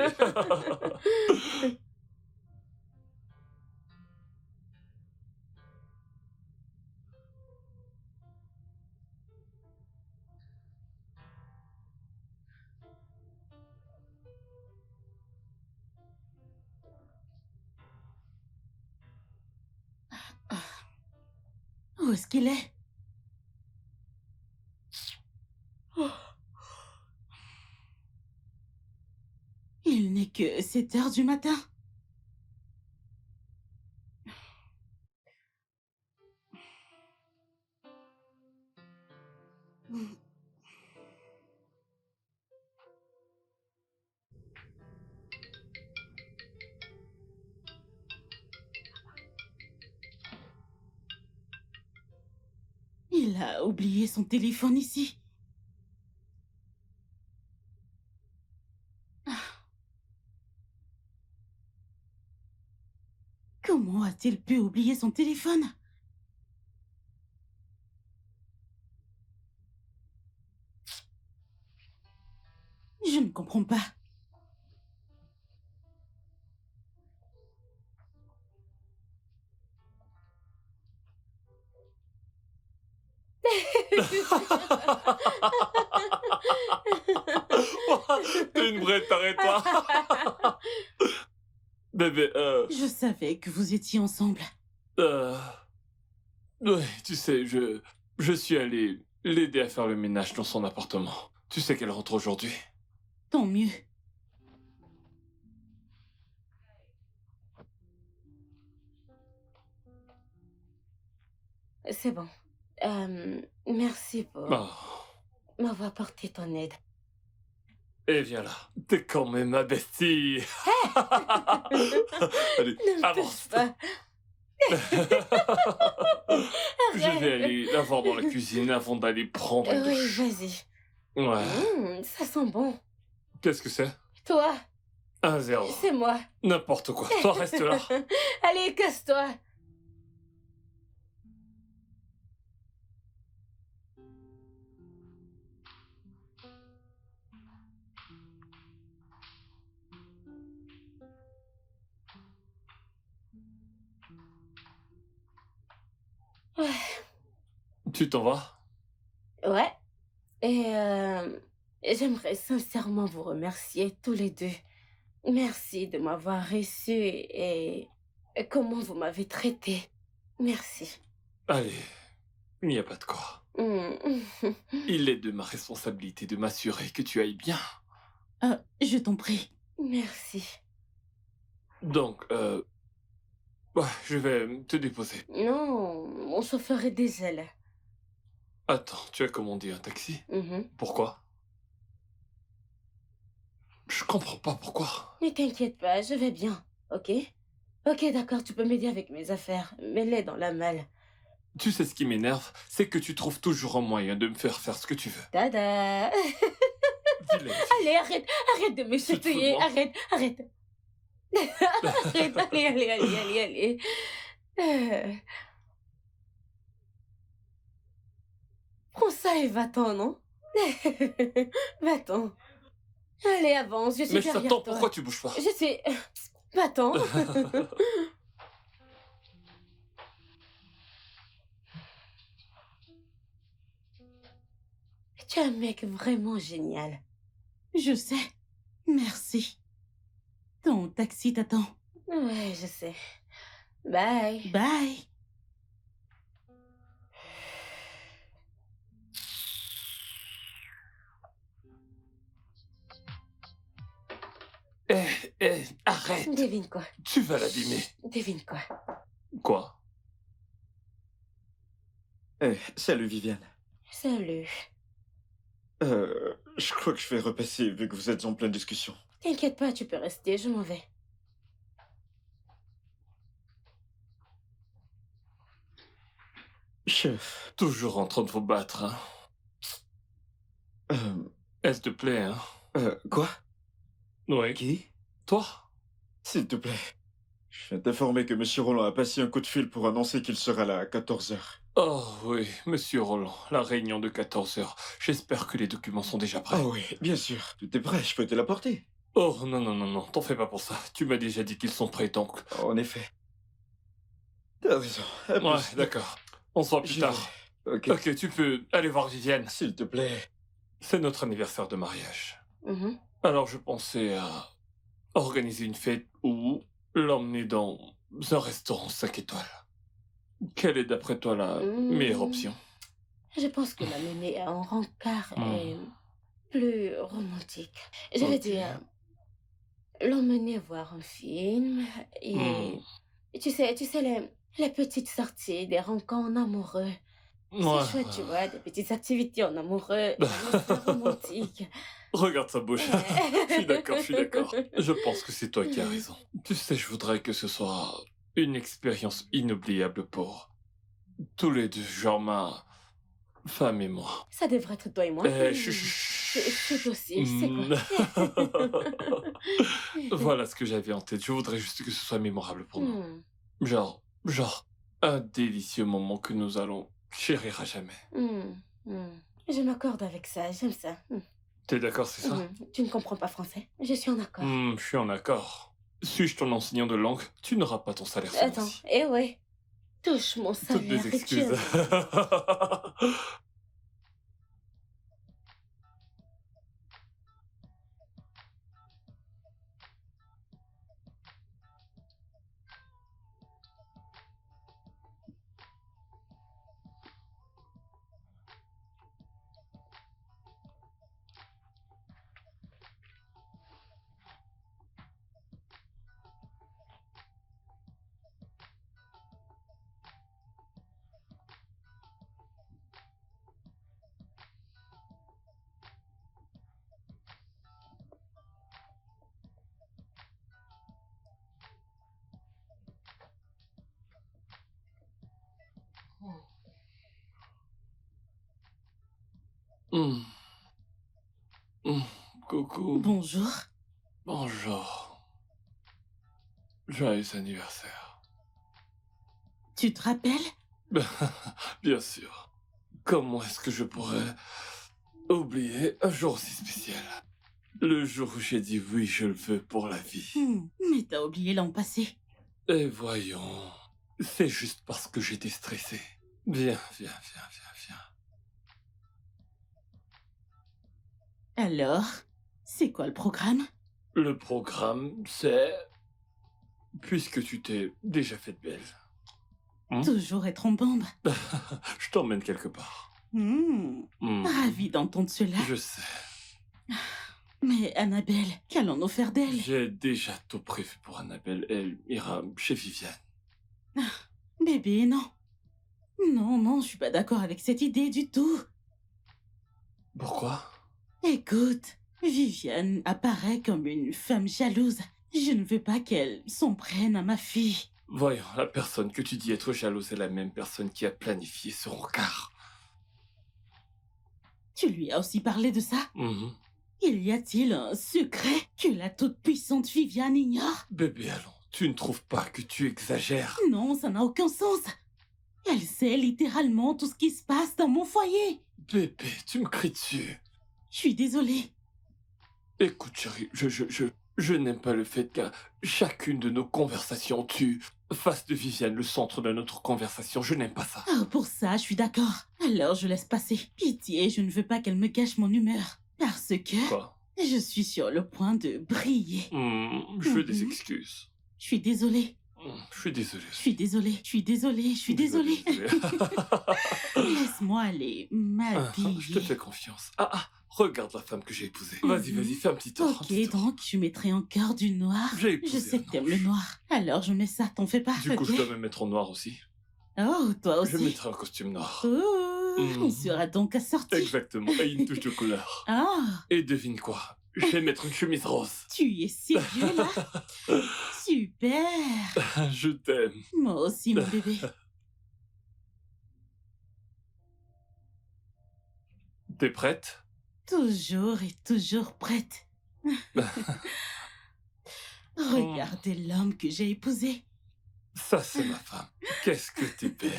Où est-ce qu'il est? Il n'est que 7 heures du matin. Il a oublié son téléphone ici. Comment a-t-il pu oublier son téléphone? Je ne comprends pas. T'es une vraie, arrête-toi. Bébé, Je savais que vous étiez ensemble. ouais, tu sais, je suis allé l'aider à faire le ménage dans son appartement. Tu sais qu'elle rentre aujourd'hui. Tant mieux. C'est bon. Merci pour Oh. m'avoir porté ton aide. Et viens là, t'es quand même ma bestie. Allez, Ne me avance. touche pas. Je vais aller la voir dans la cuisine avant d'aller prendre une Oui, douche. vas-y. Ouais. Ça sent bon. Qu'est-ce que c'est? Toi, 1-0. c'est moi. N'importe quoi. Toi, reste là. Allez, casse-toi. Ouais. Tu t'en vas? Ouais. Et j'aimerais sincèrement vous remercier tous les deux. Merci de m'avoir reçu et comment vous m'avez traité. Merci. Allez, il n'y a pas de quoi. Il est de ma responsabilité de m'assurer que tu ailles bien. Je t'en prie. Merci. Donc, ouais, je vais te déposer. Non, mon chauffeur est des ailes. Attends, tu as commandé un taxi? Pourquoi? Je comprends pas pourquoi. Ne t'inquiète pas, je vais bien, ok? Ok, d'accord, tu peux m'aider avec mes affaires. Mets-les dans la malle. Tu sais ce qui m'énerve, c'est que tu trouves toujours un moyen de me faire faire ce que tu veux. Tada! Vilaine. Allez, arrête de me Tu te fous de chatouiller, moi? arrête. Arrête, allez. Prends ça et va-t'en, non? Va-t'en. Allez, avance, je suis Mais derrière Satan, toi. pourquoi tu bouges pas? Je suis... Va-t'en. Tu es un mec vraiment génial. Je sais. Merci. Ton taxi t'attend. Ouais, je sais. Bye. Bye. Arrête! Devine quoi? Tu vas l'abîmer. Devine quoi? Quoi? Salut Viviane. Salut. Je crois que je vais repasser vu que vous êtes en pleine discussion. T'inquiète pas, tu peux rester, je m'en vais. Chef, Toujours en train de vous battre, hein? S'il te plaît, hein? quoi? Oui. Qui? Toi? S'il te plaît. Je viens t'informer que Monsieur Roland a passé un coup de fil pour annoncer qu'il sera là à 14 heures. Oh oui, Monsieur Roland, la réunion de 14 heures. J'espère que les documents sont déjà prêts. Oh oui, bien sûr. Tout est prêt, je peux te l'apporter. Oh non, t'en fais pas pour ça. Tu m'as déjà dit qu'ils sont prêts, donc... En effet. T'as raison. À plus. Ouais, d'accord. On se voit plus J'y tard. vais. Ok. Ok, tu peux aller voir Viviane. S'il te plaît. C'est notre anniversaire de mariage. Mhm. Alors je pensais à organiser une fête ou l'emmener dans un restaurant 5 étoiles. Quelle est d'après toi la meilleure option? Je pense que la mener en rencard Hmm. est plus romantique. Je veux Ok. dire, l'emmener voir un film et... Tu sais, les petites sorties, des rencontres en amoureux. Ouais, C'est chouette, tu vois, des petites activités en amoureux, une atmosphère romantique. Regarde sa bouche. Je suis d'accord. Je pense que c'est toi qui as raison. Tu sais, je voudrais que ce soit une expérience inoubliable pour tous les deux, genre ma femme et moi. Ça devrait être toi et moi. Chut. Chut aussi, c'est quoi? Voilà ce que j'avais en tête. Je voudrais juste que ce soit mémorable pour nous. Hmm, Genre, un délicieux moment que nous allons chérir à jamais. Je m'accorde avec ça, j'aime ça. T'es d'accord, c'est ça? Tu ne comprends pas français? Je suis en accord. Je suis en accord. Suis-je ton enseignant de langue? Tu n'auras pas ton salaire ce Attends, mois-ci. ouais. Touche mon Toutes salaire mes et tu excuses. Coucou. Bonjour. Bonjour. Joyeux anniversaire. Tu te rappelles? Bien sûr. Comment est-ce que je pourrais oublier un jour si spécial? Le jour où j'ai dit oui, je le veux pour la vie. Mais t'as oublié l'an passé. Et voyons, c'est juste parce que j'étais stressé. Viens. Alors, c'est quoi le programme? Le programme, c'est... Puisque tu t'es déjà fait belle, Toujours être en bande. Je t'emmène quelque part. Ravi d'entendre cela. Je sais. Mais Annabelle, qu'allons-nous faire d'elle? J'ai déjà tout prévu pour Annabelle. Elle ira chez Viviane. Bébé, non. Non, je suis pas d'accord avec cette idée du tout. Pourquoi? Écoute, Viviane apparaît comme une femme jalouse. Je ne veux pas qu'elle s'en prenne à ma fille. Voyons, la personne que tu dis être jalouse est la même personne qui a planifié ce rencard. Tu lui as aussi parlé de ça? Il y a-t-il un secret que la toute-puissante Viviane ignore? Bébé, allons, tu ne trouves pas que tu exagères? Non, ça n'a aucun sens. Elle sait littéralement tout ce qui se passe dans mon foyer. Bébé, tu me cries dessus. Je suis désolée. Écoute, chérie, je n'aime pas le fait qu'à chacune de nos conversations, tu fasses de Viviane le centre de notre conversation. Je n'aime pas ça. Ah, pour ça, je suis d'accord. Alors, je laisse passer. Pitié, je ne veux pas qu'elle me gâche mon humeur. Parce que Quoi? je suis sur le point de briller. Je veux des excuses. Je suis désolée. Je suis désolé. Je suis désolée. Je suis désolée. Je suis désolée. Désolé. Laisse-moi aller m'habiller. Je te fais confiance. Regarde la femme que j'ai épousée. Vas-y, fais un petit tour. Ok, donc je mettrai encore du noir. J'ai épousé Je sais un que t'aimes ange. le noir. Alors je mets ça, t'en fais pas. Du coup, ok? je dois me mettre en noir aussi. Oh, toi Je aussi. mettrai un costume noir. Oh, on sera donc assortis. Exactement, et une touche de couleur. Ah, Et devine quoi? Je vais mettre une chemise rose. tu es sérieux là? Super. Je t'aime. Moi aussi, mon bébé. T'es prête? Toujours et toujours prête. Regardez l'homme que j'ai épousé. Ça, c'est ma femme. Qu'est-ce que t'es belle.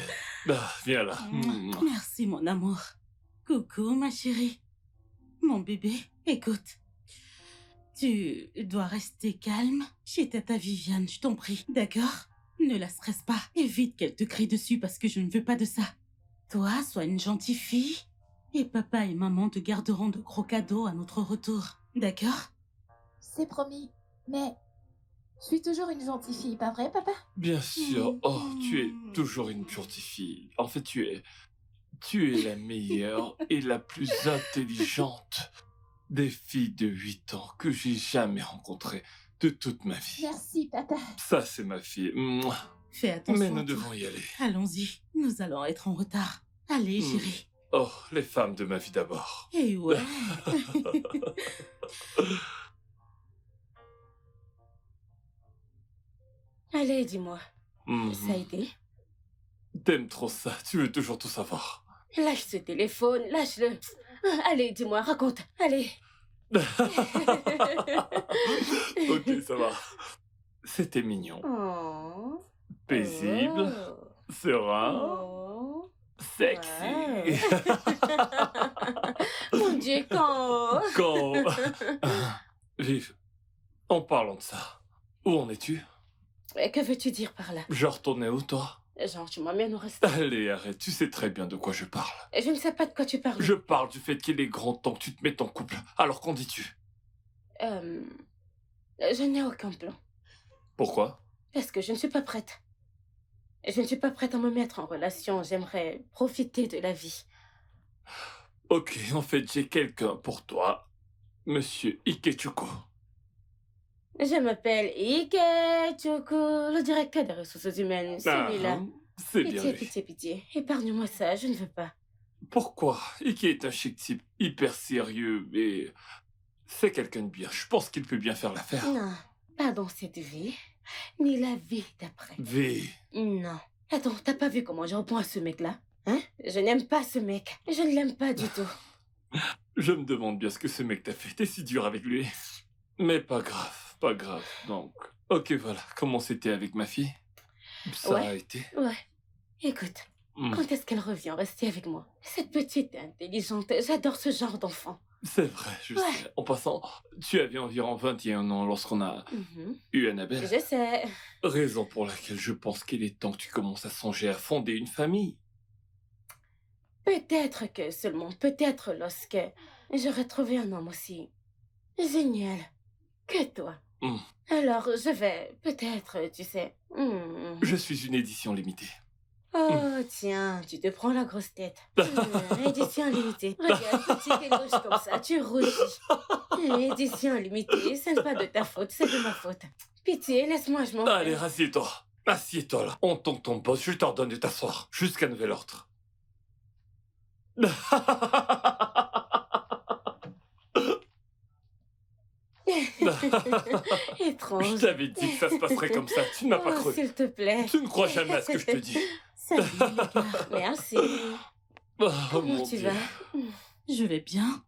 Viens là. Merci, mon amour. Coucou, ma chérie. Mon bébé, écoute. Tu dois rester calme chez Tata Viviane, je t'en prie, d'accord? Ne la stresse pas. Évite qu'elle te crie dessus parce que je ne veux pas de ça. Toi, sois une gentille fille. Et papa et maman te garderont de gros cadeaux à notre retour. D'accord? C'est promis. Mais je suis toujours une gentille fille, pas vrai, papa? Bien sûr. Oh, tu es toujours une gentille fille. En fait, tu es la meilleure et la plus intelligente des filles de 8 ans que j'ai jamais rencontrées de toute ma vie. Merci, papa. Ça, c'est ma fille. Mouah. Fais attention. Mais à nous toi. devons y aller. Allons-y, nous allons être en retard. Allez, chérie. Oh, les femmes de ma vie d'abord. Eh ouais. Allez, dis-moi, ça a été? T'aimes trop ça, tu veux toujours tout savoir. Lâche ce téléphone, lâche-le. Allez, dis-moi, raconte, allez. Ok, ça va. C'était mignon. Oh. Paisible, serein, Oh. sexy. Ouais. Mon Dieu, quand? Quand... Viv, en parlant de ça, où en es-tu? Que veux-tu dire par là? Je retournais où, toi? Genre, tu m'emmènes au restaurant? Allez, arrête, tu sais très bien de quoi je parle. Je ne sais pas de quoi tu parles. Je parle du fait qu'il est grand temps que tu te mettes en couple. Alors qu'en dis-tu? Je n'ai aucun plan. Pourquoi? Parce que je ne suis pas prête. Je ne suis pas prête à me mettre en relation. J'aimerais profiter de la vie. Ok, en fait, j'ai quelqu'un pour toi. Monsieur Ikechuko. Je m'appelle Ike Chuku, le directeur des ressources humaines. Celui-là. C'est bien Pitié, lui. pitié, pitié. Épargne-moi ça, je ne veux pas. Pourquoi? Ike est un chic type hyper sérieux et c'est quelqu'un de bien. Je pense qu'il peut bien faire l'affaire. Non, pas dans cette vie, ni la vie d'après. V. Non. Attends, t'as pas vu comment je réponds à ce mec-là? Hein? Je n'aime pas ce mec. Je ne l'aime pas du tout. Je me demande bien ce que ce mec t'a fait. T'es si dur avec lui. Mais pas grave, pas grave. Donc, ok, voilà. Comment c'était avec ma fille? Ça Ouais. a été. Ouais. Écoute, quand est-ce qu'elle revient rester avec moi? Cette petite intelligente, j'adore ce genre d'enfant. C'est vrai, je Ouais. sais. En passant, tu avais environ 21 ans lorsqu'on a eu Annabelle. Je sais. Raison pour laquelle je pense qu'il est temps que tu commences à songer à fonder une famille. Peut-être que seulement, peut-être lorsque j'aurai trouvé un homme aussi génial que toi. Alors, je vais, peut-être, tu sais... Je suis une édition limitée. Oh, tiens, tu te prends la grosse tête. Édition limitée. Regarde, petit, t'es rouge comme ça, tu rougis. Édition limitée, ce n'est pas de ta faute, c'est de ma faute. Pitié, laisse-moi, je m'en vais. Allez, assieds-toi. Assieds-toi là. On tombe ton boss, je t'ordonne de t'asseoir. Jusqu'à nouvel ordre. Étrange. Je t'avais dit que ça se passerait comme ça. Tu ne m'as pas Oh, cru. s'il te plaît. Tu ne crois jamais à ce que je te dis. Salut, les gars. Merci. Oh, Comment mon tu Dieu. vas? Je vais bien.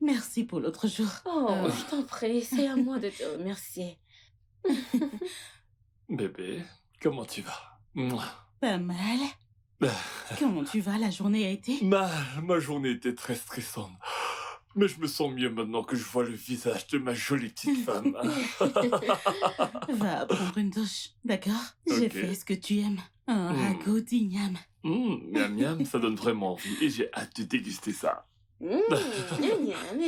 Merci pour l'autre jour. Oh, je t'en prie, c'est à moi de te remercier. Bébé, comment tu vas? Mouah. Pas mal. Comment tu vas? La journée a été? Ma journée était très stressante. Mais je me sens mieux maintenant que je vois le visage de ma jolie petite femme. Va prendre une douche, d'accord? J'ai Ok. fait ce que tu aimes. Un ragoût d'igname. Miam miam, ça donne vraiment envie et j'ai hâte de déguster ça. Mais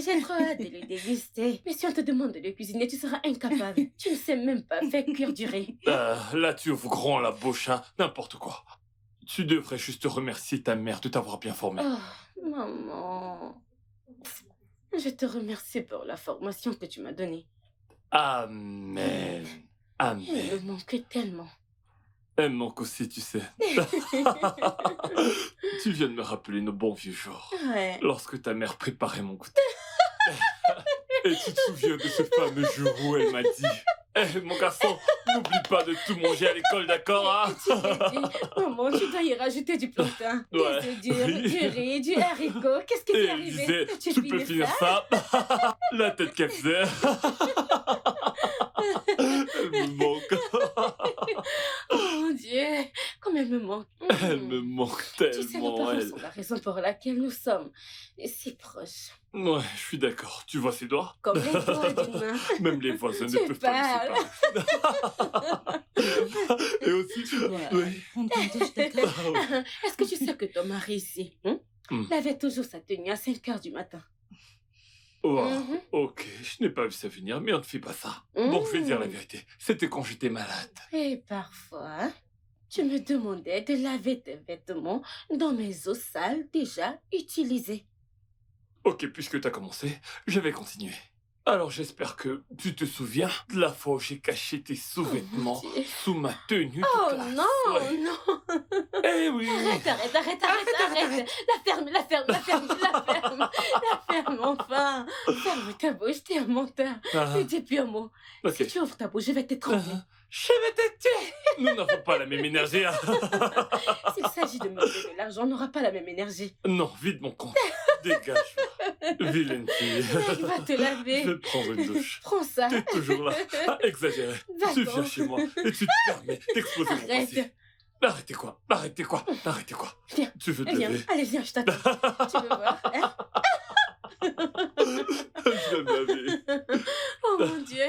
j'ai trop hâte de le déguster. Mais si on te demande de le cuisiner, tu seras incapable. Tu ne sais même pas faire cuire du riz. Là, tu ouvres grand la bouche, hein, n'importe quoi. Tu devrais juste remercier ta mère de t'avoir bien formé. Oh, maman. Je te remercie pour la formation que tu m'as donnée. Amen. Elle Amen. me manque tellement. Elle me manque aussi, tu sais. Tu viens de me rappeler nos bons vieux jours. Ouais. Lorsque ta mère préparait mon goûter. Et tu te souviens de ce fameux jour où elle m'a dit mon garçon, n'oublie pas de tout manger à l'école, d'accord, hein? Tu m'as dit, maman, tu dois y rajouter du plantain, des Ouais. œufs durs, Oui. du riz, du haricot. Qu'est-ce qui Et t'est elle arrivé? disait, As-tu tu peux fini finir ça? ça? La tête qu'elle faisait. Elle me manque. Oh mon Dieu, comme elle me manque. Elle me manque Tu sais, nos tellement, parents elle. sont la raison pour laquelle nous sommes si proches. Ouais, je suis d'accord. Tu vois ses doigts? Comme les doigts d'une main. Même les voisins ne Tu peuvent pas parles. le séparer. Et aussi, Tu dois oui. prendre une douche, d'accord? Ah oui. Est-ce que tu sais que ton mari ici, il avait toujours sa tenue à 5 heures du matin? Oh, Mhm. ok, je n'ai pas vu ça venir, mais on ne fait pas ça. Bon, je vais dire la vérité. C'était quand j'étais malade. Et parfois, tu me demandais de laver tes vêtements dans mes eaux sales déjà utilisées. Ok, puisque t'as commencé, je vais continuer. Alors j'espère que tu te souviens de la fois où j'ai caché tes sous-vêtements Oh, mon Dieu. sous ma tenue de Oh classe. non, Ouais. non. Eh oui. Arrête. La ferme, enfin. Ferme ta bouche, t'es un menteur. Ah, Ne dis plus un mot. ok. Si tu ouvres ta bouche, je vais t'étrangler. Je vais te tuer. Nous n'avons pas la même énergie. Hein. S'il s'agit de me donner de l'argent, on n'aura pas la même énergie. Non, vide mon compte. Dégage-moi. Vilaine fille. Mec, va te Je vais laver. prendre une douche. Prends ça. T'es toujours là. Ah, exagéré. Tu viens Va-t'en. chez moi et tu te permets d'exploser mon passé. Arrête. Arrêtez quoi? Arrêtez quoi? Arrêtez quoi? Viens. Tu veux te Viens, lever? allez, viens, je t'attends. Tu veux voir, hein? Je vais me laver. Oh mon Dieu.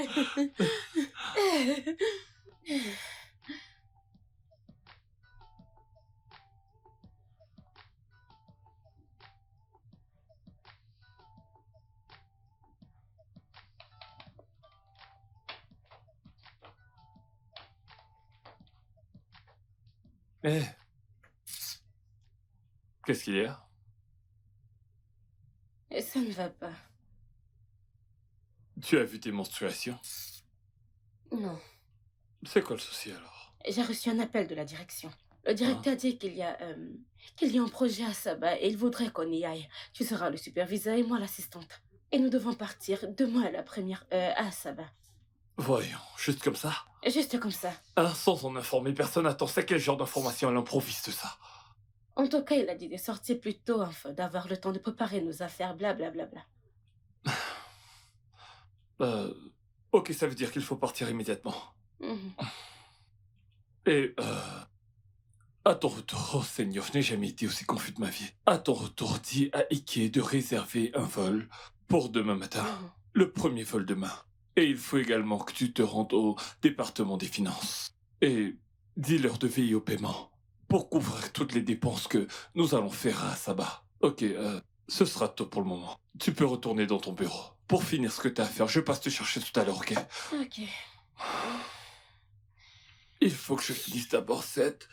Eh. Qu'est-ce qu'il y a? Ça ne va pas. Tu as vu tes menstruations? Non. C'est quoi le souci alors? J'ai reçu un appel de la direction. Le directeur dit qu'il y a un projet à Saba et il voudrait qu'on y aille. Tu seras le superviseur et moi l'assistante. Et nous devons partir demain à la première à Saba. Voyons, juste comme ça? Juste comme ça. Hein, sans en informer personne, attends, c'est quel genre d'information elle improvise ça? En tout cas, il a dit de sortir plus tôt afin d'avoir le temps de préparer nos affaires, blablabla. Ok, ça veut dire qu'il faut partir immédiatement. Mhm. Et, à ton retour, oh Seigneur, je n'ai jamais été aussi confus de ma vie. À ton retour, dis à Ike de réserver un vol pour demain matin. Mhm. Le premier vol demain. Et il faut également que tu te rendes au département des finances. Et dis-leur de veiller au paiement pour couvrir toutes les dépenses que nous allons faire à Saba. Ok, ce sera tout pour le moment. Tu peux retourner dans ton bureau. Pour finir ce que t'as à faire, je passe te chercher tout à l'heure, ok? Ok. Il faut que je finisse d'abord cette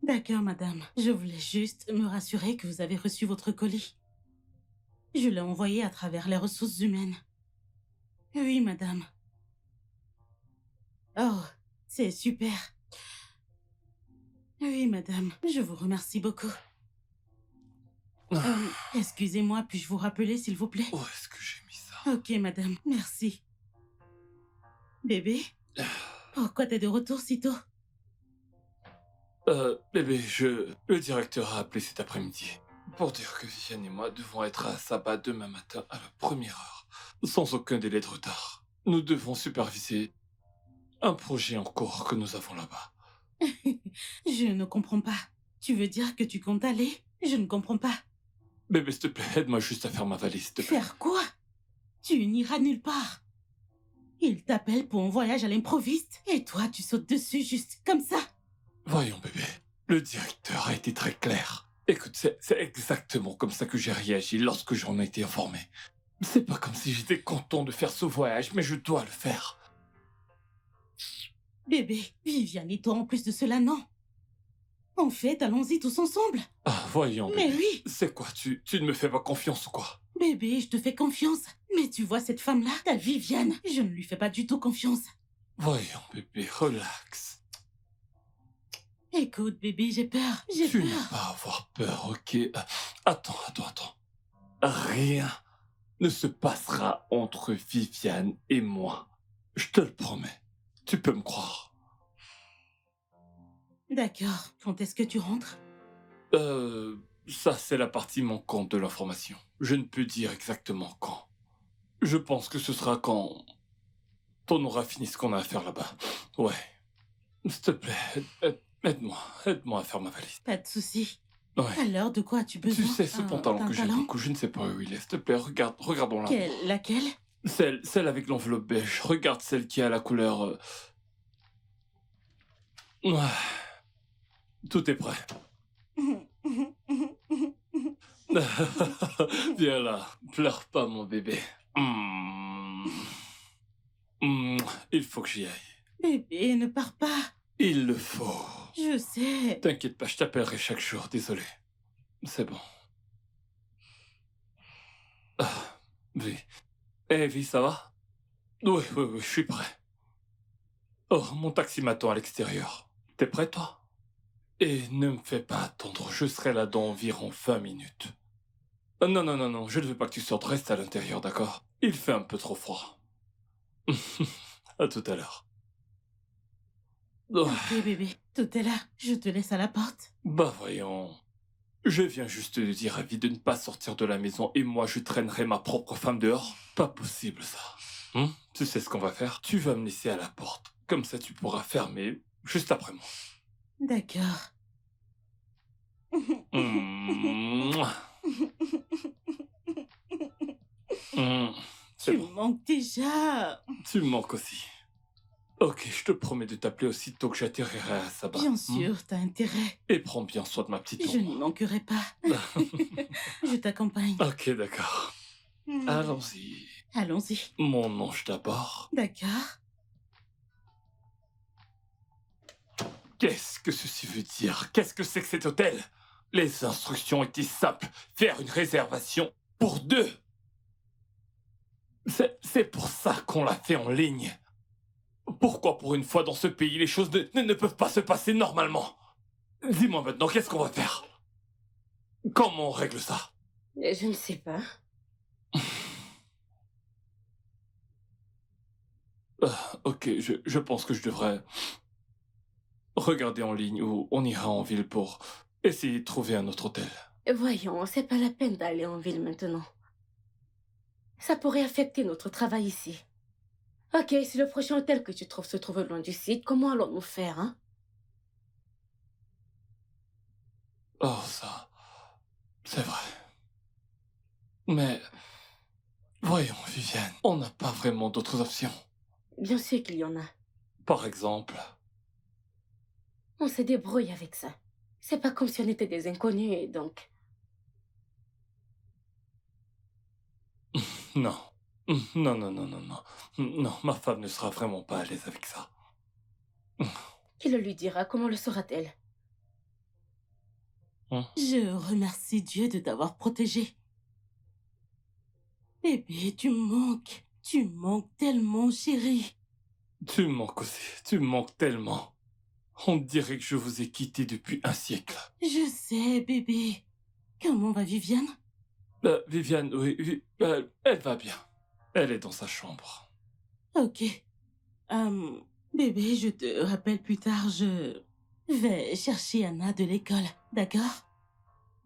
D'accord, madame. Je voulais juste me rassurer que vous avez reçu votre colis. Je l'ai envoyé à travers les ressources humaines. Oui, madame. Oh, c'est super. Oui, madame. Je vous remercie beaucoup. Excusez-moi, puis-je vous rappeler, s'il vous plaît? Où est-ce que j'ai mis ça? Ok, madame. Merci. Bébé? Pourquoi t'es de retour si tôt? Bébé, le directeur a appelé cet après-midi pour dire que Viviane et moi devons être à Sabah demain matin à la première heure, sans aucun délai de retard. Nous devons superviser un projet en cours que nous avons là-bas. Je ne comprends pas. Tu veux dire que tu comptes aller? Je ne comprends pas. Bébé, s'il te plaît, aide-moi juste à faire ma valise, s'il te plaît. Faire quoi? Tu n'iras nulle part. Il t'appelle pour un voyage à l'improviste et toi, tu sautes dessus juste comme ça. Voyons, bébé. Le directeur a été très clair. Écoute, c'est exactement comme ça que j'ai réagi lorsque j'en ai été informé. C'est pas comme si j'étais content de faire ce voyage, mais je dois le faire. Bébé, Viviane et toi en plus de cela, non. En fait, allons-y tous ensemble. Ah, voyons, bébé. Mais oui. C'est quoi, tu ne me fais pas confiance ou quoi? Bébé, je te fais confiance. Mais tu vois cette femme-là, ta Viviane, je ne lui fais pas du tout confiance. Voyons, bébé, relax. Écoute, bébé, j'ai peur. J'ai Tu peur. n'as pas à avoir peur, ok? Attends. Rien ne se passera entre Viviane et moi. Je te le promets. Tu peux me croire. D'accord. Quand est-ce que tu rentres? Ça c'est la partie manquante de l'information. Je ne peux dire exactement quand. Je pense que ce sera quand on aura fini ce qu'on a à faire là-bas. Ouais. S'il te plaît, aide-moi à faire ma valise. Pas de souci. Ouais. Alors, de quoi as-tu besoin? Tu sais, ce pantalon d'un que j'aime talon? beaucoup, je ne sais pas où il est. S'il te plaît, regardons-la. Laquelle? Celle avec l'enveloppe beige. Regarde celle qui a la couleur... Ouais. Tout est prêt. Viens là, pleure pas mon bébé. Il faut que j'y aille. Bébé, ne pars pas. Il le faut. Je sais. T'inquiète pas, je t'appellerai chaque jour, désolé. C'est bon. Vi. Vi, ça va? Oui, je suis prêt. Oh, mon taxi m'attend à l'extérieur. T'es prêt, toi? Et ne me fais pas attendre, je serai là dans environ 20 minutes. Non, je ne veux pas que tu sortes, reste à l'intérieur, d'accord? Il fait un peu trop froid. À tout à l'heure. Ok, bébé, tout est là. Je te laisse à la porte. Bah voyons. Je viens juste de dire à Vi de ne pas sortir de la maison et moi je traînerai ma propre femme dehors. Pas possible ça. Tu sais ce qu'on va faire? Tu vas me laisser à la porte. Comme ça tu pourras fermer juste après moi. D'accord. C'est Tu bon. manques déjà. Tu me manques aussi. Ok, je te promets de t'appeler aussitôt que j'atterrirai à Sabah. Bien sûr, t'as intérêt. Et prends bien soin de ma petite Je ombre. n'y manquerai pas. Je t'accompagne. Ok, d'accord. Allons-y. Allons-y. Mon ange d'abord. D'accord. Qu'est-ce que ceci veut dire? Qu'est-ce que c'est que cet hôtel? Les instructions étaient simples. Faire une réservation pour 2. C'est pour ça qu'on l'a fait en ligne. Pourquoi pour une fois dans ce pays les choses ne peuvent pas se passer normalement? Dis-moi maintenant, qu'est-ce qu'on va faire? Comment on règle ça? Je ne sais pas. Ok, je pense que je devrais regarder en ligne ou on ira en ville pour essayer de trouver un autre hôtel. Voyons, c'est pas la peine d'aller en ville maintenant. Ça pourrait affecter notre travail ici. Ok, si le prochain hôtel que tu trouves se trouve loin du site, comment allons-nous faire, hein? Oh, ça... c'est vrai. Mais... voyons, Viviane, on n'a pas vraiment d'autres options. Bien sûr qu'il y en a. Par exemple... On se débrouille avec ça. C'est pas comme si on était des inconnus et donc... Non. Non, ma femme ne sera vraiment pas à l'aise avec ça. Qui le lui dira? Comment le saura-t-elle? Je remercie Dieu de t'avoir protégé. Bébé, tu me manques. Tu me manques tellement, chérie. Tu me manques aussi, tu me manques tellement. On dirait que je vous ai quitté depuis un siècle. Je sais, bébé. Comment va Viviane? Viviane, oui, elle va bien. Elle est dans sa chambre. Ok. Bébé, je te rappelle plus tard, je vais chercher Anna de l'école, d'accord?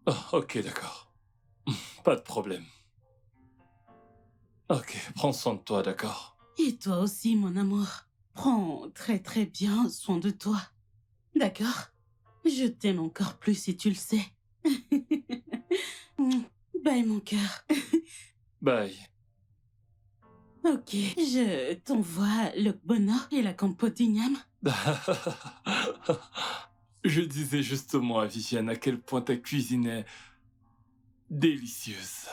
Oh, ok, d'accord. Pas de problème. Ok, prends soin de toi, d'accord? Et toi aussi, mon amour. Prends très très bien soin de toi, d'accord? Je t'aime encore plus et tu le sais. Bye, mon cœur. Bye. Ok, je t'envoie le bonheur et la compote d'igname. Je disais justement à Viviane à quel point ta cuisine est délicieuse.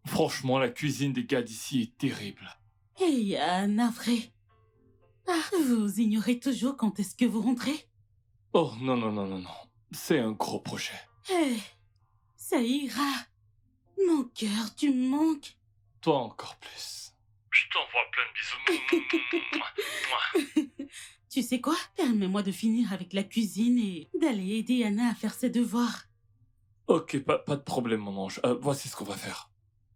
Franchement, la cuisine des gars d'ici est terrible. Hey, navré. Ah, vous ignorez toujours quand est-ce que vous rentrez? Oh, non, non, non, non, non. C'est un gros projet. Hey, ça ira. Mon cœur, tu me manques. Toi encore plus. Je t'envoie plein de bisous. Tu sais quoi? Permets-moi de finir avec la cuisine et d'aller aider Anna à faire ses devoirs. Ok, pas de problème, mon ange. Voici ce qu'on va faire.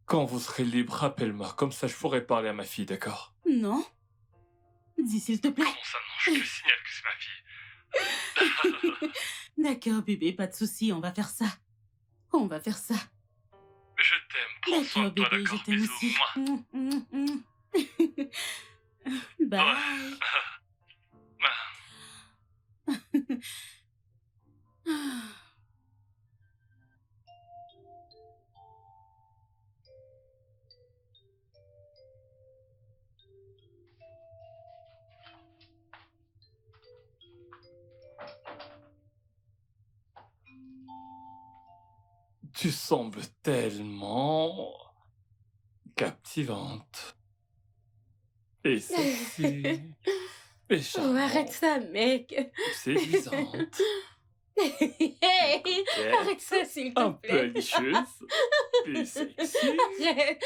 Quand vous serez libre, rappelle-moi. Comme ça, je pourrai parler à ma fille, d'accord? Non? Dis s'il te plaît. Comment ça, non? Je te signale que c'est ma fille. D'accord, bébé, pas de souci, on va faire ça. On va faire ça. Je t'aime. Prends soin D'accord, de toi, bébé, je d'accord? t'aime Bisous. aussi. Bye. Tu sembles tellement captivante. Et sexy. Et Oh, charmante. arrête ça, mec. Séduisante. Hey, coquette, arrête ça, s'il te un peu plaît. alicieuse. Et sexy. Arrête.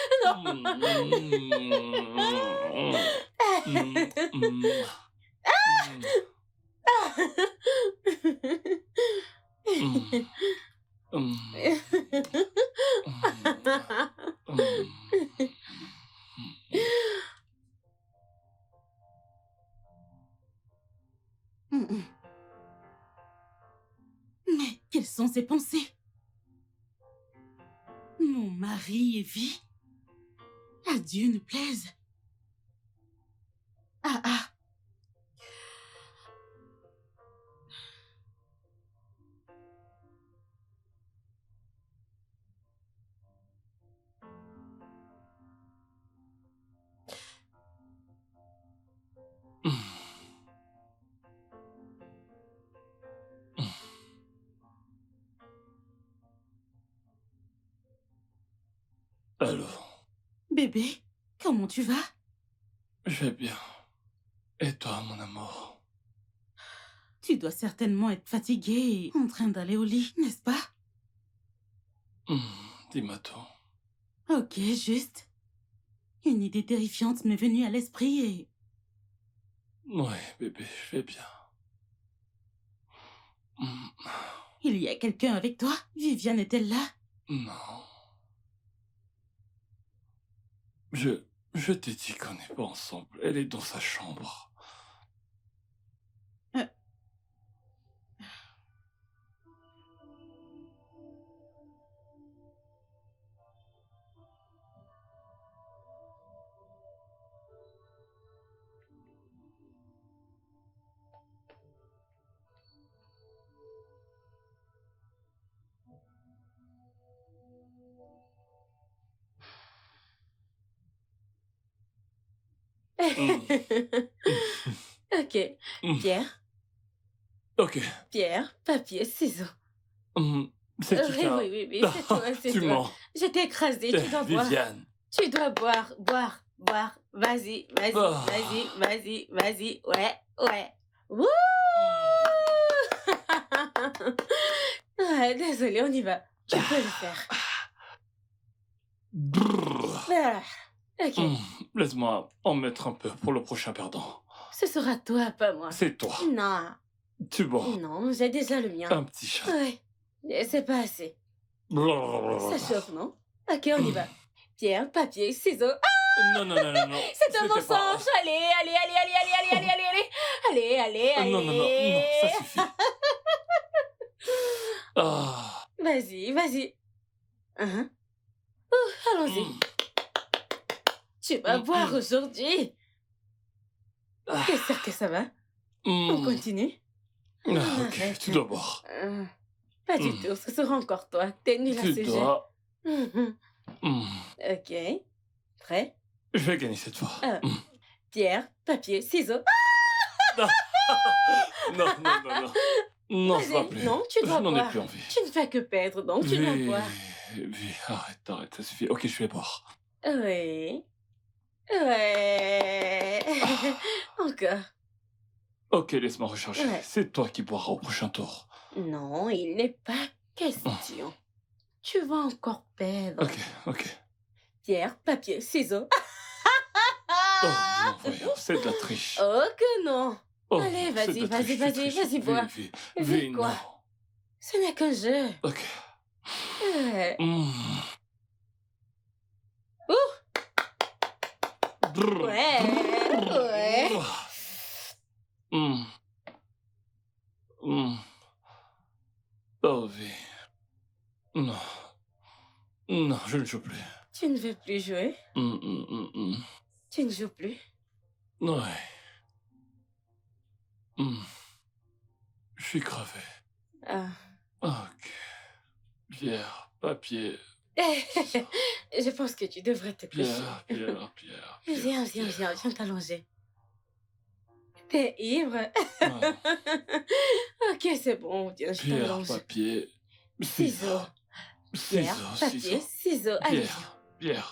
Mais quelles sont ces pensées? Mon mari et vie? À Dieu ne plaise. Ah ah. Alors, Bébé, comment tu vas? je vais bien. Et toi, mon amour? Tu dois certainement être fatigué et en train d'aller au lit, n'est-ce pas? Dis-moi tout. Ok, juste. Une idée terrifiante m'est venue à l'esprit et... Ouais, bébé, je vais bien. Il y a quelqu'un avec toi? Viviane est-elle là? Non. Je t'ai dit qu'on n'est pas ensemble. Elle est dans sa chambre. Ok, Pierre, Ok. Pierre, papier, ciseaux. C'est qui ça? Oui, c'est toi, c'est Tu toi. mens. Je t'ai écrasé, tu dois boire. Viviane. Tu dois boire. Vas-y, Ah. Ouais. Wouh! Ouais, désolé, on y va. Tu peux le faire. Brrr. Ah, ok, Laisse-moi en mettre un peu pour le prochain perdant. ce sera toi, pas moi. C'est toi. Non, Tu bois. non, j'ai déjà le mien. Un petit chat. Ouais, et c'est pas assez. Ça chauffe, non? Ok, on y va. Pierre, papier, ciseaux. Ah, Non, non, non, non, non. c'est un C'était pas- mensonge! Allez, allez, allez, allez, allez, allez, allez, allez, allez, allez, allez, allez. Non, non, non, non, ça suffit. Ah. Vas-y, vas-y. Allons-y. Tu vas boire aujourd'hui. Ah. T'es sûr que ça va? On continue? Ok, Arrête. tu dois boire. Pas du tout, ce sera encore toi. T'es nul à ce Tu jeu. dois. Ok. Prêt? Je vais gagner cette fois. Pierre, papier, ciseaux. Non, non, non, non. Non, ça va Vas-y. plus. Non, tu dois Je n'en ai boire. plus envie. Tu ne fais que perdre, donc tu dois boire. Arrête, arrête, ça suffit. Ok, je vais boire. Oui. Ouais. Encore. Ok, laisse-moi recharger. Ouais. C'est toi qui boiras au prochain tour. Non, il n'est pas question. Tu vas encore perdre. Ok, ok. Pierre, papier, ciseaux. Oh, non, voyons, c'est de la triche. Oh que non. Oh, Allez, c'est vas-y, de la vas-y, triche, vas-y, c'est triche. vas-y, bois. Vie, Vie, quoi? non. Ce n'est qu'un jeu. Ok. Ouais. Brrr. Ouais, ouais. Oh, vie. Non. Non, je ne joue plus. Tu ne veux plus jouer? Tu ne joues plus? Ouais. Je suis crevé. Ah. Ok. Pierre, papier. Je pense que tu devrais te coucher. Pierre. Viens, viens t'allonger. T'es ivre? Ouais. Ok, c'est bon, viens, je Pierre, t'allonge. papier, Ciseaux. Pierre, papier, ciseaux. Allez, viens.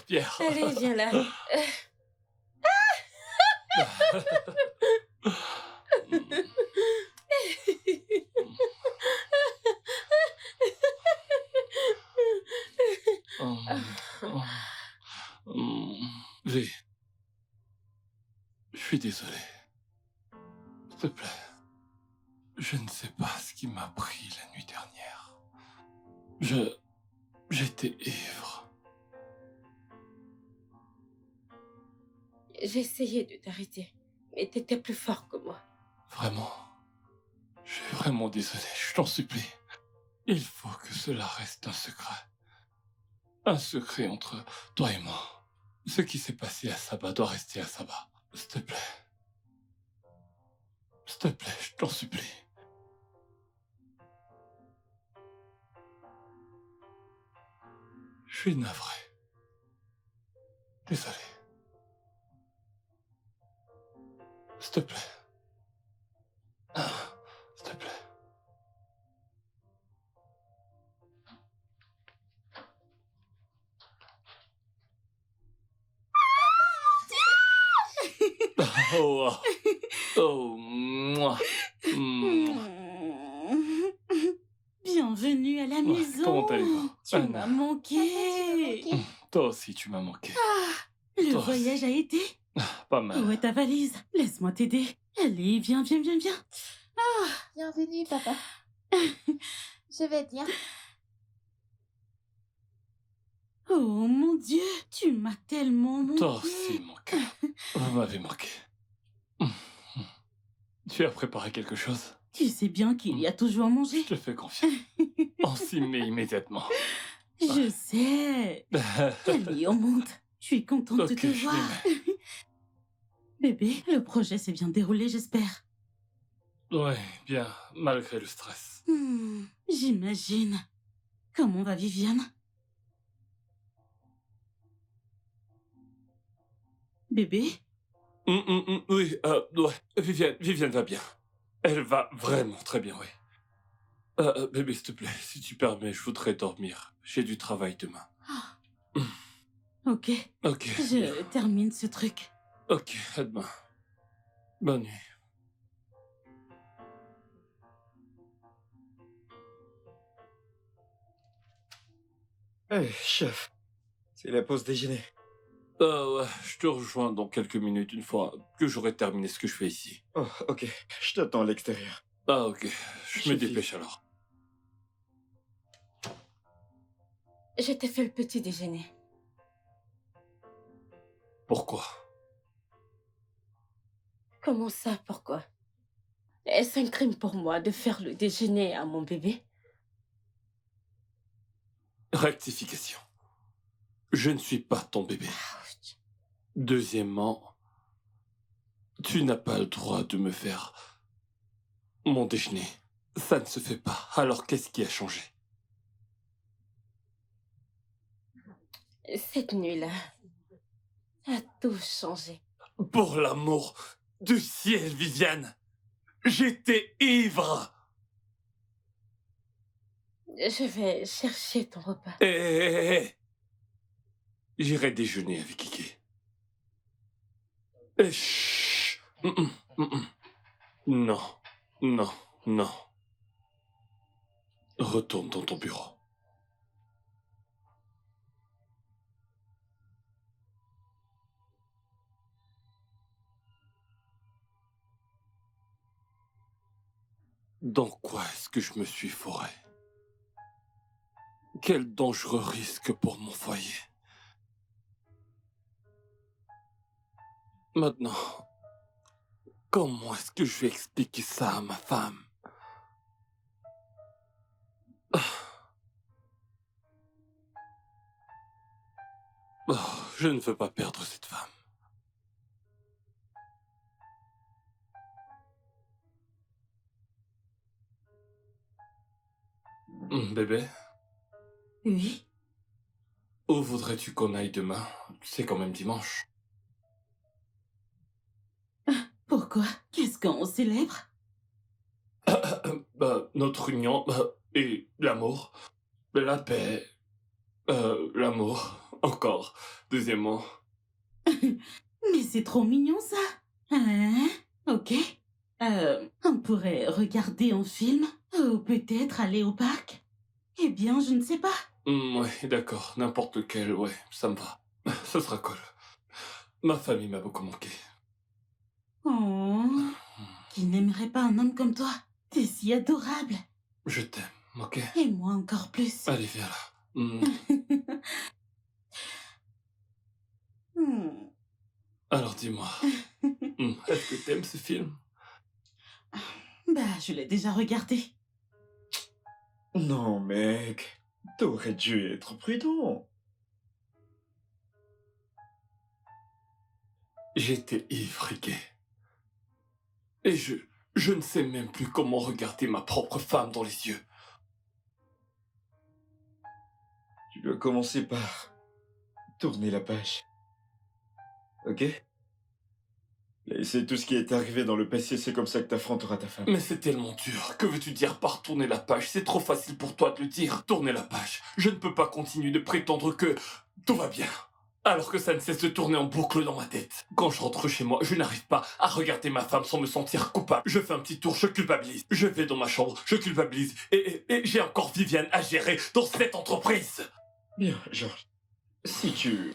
Pierre. Allez, viens là. V. Je suis désolé. S'il te plaît. Je ne sais pas ce qui m'a pris la nuit dernière. J'étais ivre. J'ai essayé de t'arrêter, mais t'étais plus fort que moi. Vraiment. Je suis vraiment désolé, je t'en supplie. Il faut que cela reste un secret. Un secret entre toi et moi. Ce qui s'est passé à Saba doit rester à Saba. S'il te plaît. S'il te plaît, je t'en supplie. Je suis navré. Désolé. S'il te plaît. S'il te plaît. Oh, oh, moi. Bienvenue à la maison. Comment allez-vous? Tu m'as manqué. Toi aussi, tu m'as manqué. Le Toi voyage a été. Pas mal. Où est ta valise? Laisse-moi t'aider. Allez, viens. Bienvenue, papa. Je vais bien. Oh mon Dieu, tu m'as tellement manqué. Toi aussi, mon cœur. Vous m'avez manqué. Tu as préparé quelque chose? Tu sais bien qu'il y a toujours à manger. Je te fais confiance. On s'y met immédiatement. Je sais. Allez, on monte. Je suis contente de Ok, te je voir. m'y Bébé, le projet s'est bien déroulé, j'espère. Ouais, bien, malgré le stress. J'imagine. Comment va Viviane? Bébé? Oui, ouais. Viviane va bien. Elle va vraiment très bien, oui. Bébé, s'il te plaît, si tu permets, je voudrais dormir. J'ai du travail demain. Ok, Ok. je termine ce truc. Ok, à demain. Bonne nuit. Hey, chef. C'est la pause déjeuner. Ouais, je te rejoins dans quelques minutes une fois que j'aurai terminé ce que je fais ici. Oh, ok. Je t'attends à l'extérieur. Ah, ok. Je me Chef, dépêche alors. Je t'ai fait le petit déjeuner. Pourquoi? Comment ça, pourquoi? Est-ce un crime pour moi de faire le déjeuner à mon bébé? Rectification. Je ne suis pas ton bébé. Ouch. Deuxièmement, tu n'as pas le droit de me faire mon déjeuner. Ça ne se fait pas. Alors qu'est-ce qui a changé? Cette nuit-là a tout changé. Pour l'amour du ciel, Viviane! J'étais ivre! Je vais chercher ton repas. Eh. J'irai déjeuner avec Kiki. Chut. Non, non, non. Retourne dans ton bureau. Dans quoi est-ce que je me suis fourré? Quel dangereux risque pour mon foyer. Maintenant, comment est-ce que je vais expliquer ça à ma femme? Oh, je ne veux pas perdre cette femme. Bébé, Oui? où voudrais-tu qu'on aille demain? C'est quand même dimanche. Pourquoi? Qu'est-ce qu'on célèbre? Notre union et l'amour, la paix, l'amour, encore. Deuxièmement, Mais c'est trop mignon, ça. Hein? Ok. On pourrait regarder un film ou peut-être aller au parc. Eh bien, je ne sais pas. ouais, d'accord, n'importe lequel, ouais, ça me va. Ce sera cool. Ma famille m'a beaucoup manqué. Oh, qui n'aimerait pas un homme comme toi? T'es si adorable. Je t'aime, ok? Et moi encore plus. Allez, viens là. Hmm. Alors dis-moi, est-ce que t'aimes ce film? Bah, je l'ai déjà regardé. Non, mec. T'aurais dû être prudent. J'étais ivre et gai. Et je ne sais même plus comment regarder ma propre femme dans les yeux. Tu dois commencer par tourner la page. Ok? Laisser tout ce qui est arrivé dans le passé, c'est comme ça que t'affronteras ta femme. Mais c'est tellement dur. Que veux-tu dire par tourner la page? C'est trop facile pour toi de le dire. Tourner la page. Je ne peux pas continuer de prétendre que tout va bien. Alors que ça ne cesse de tourner en boucle dans ma tête. Quand je rentre chez moi, je n'arrive pas à regarder ma femme sans me sentir coupable. Je fais un petit tour, je culpabilise. Je vais dans ma chambre, je culpabilise. Et j'ai encore Viviane à gérer dans cette entreprise. Bien, Georges. Si tu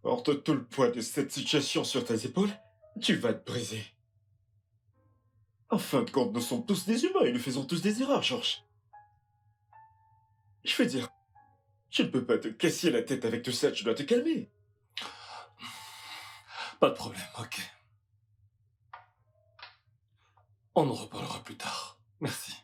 portes tout le poids de cette situation sur tes épaules, tu vas te briser. En fin de compte, nous sommes tous des humains et nous faisons tous des erreurs, Georges. Je veux dire, tu ne peux pas te casser la tête avec tout ça, tu dois te calmer. Pas de problème, ok. On en reparlera plus tard. Merci.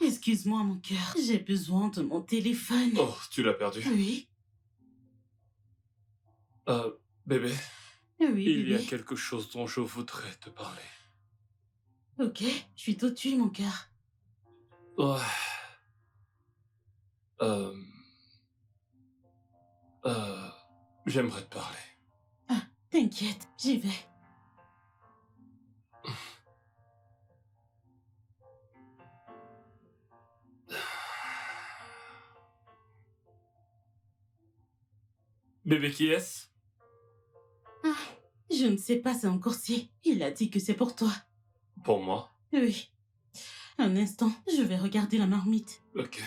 Excuse-moi, mon cœur. J'ai besoin de mon téléphone. Oh, tu l'as perdu. Oui? Bébé, Oui, il y a bébé. quelque chose dont je voudrais te parler. Ok, je suis tout tué, mon cœur. Ouais. J'aimerais te parler. Ah, t'inquiète, j'y vais. Bébé, qui est-ce? Ah, je Je ne sais pas, c'est un coursier. Il a dit que c'est pour toi. Pour moi? Oui. Un instant, je vais regarder la marmite. Ok.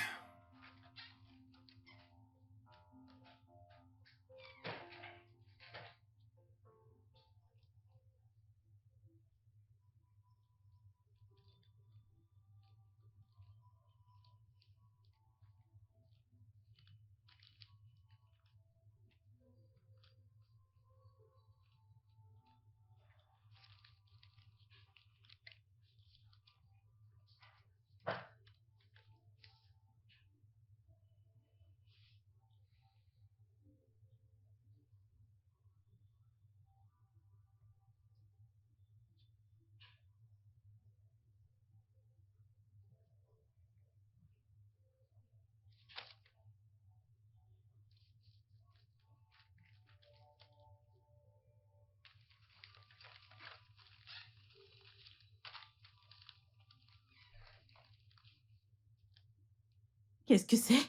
Qu'est-ce que c'est?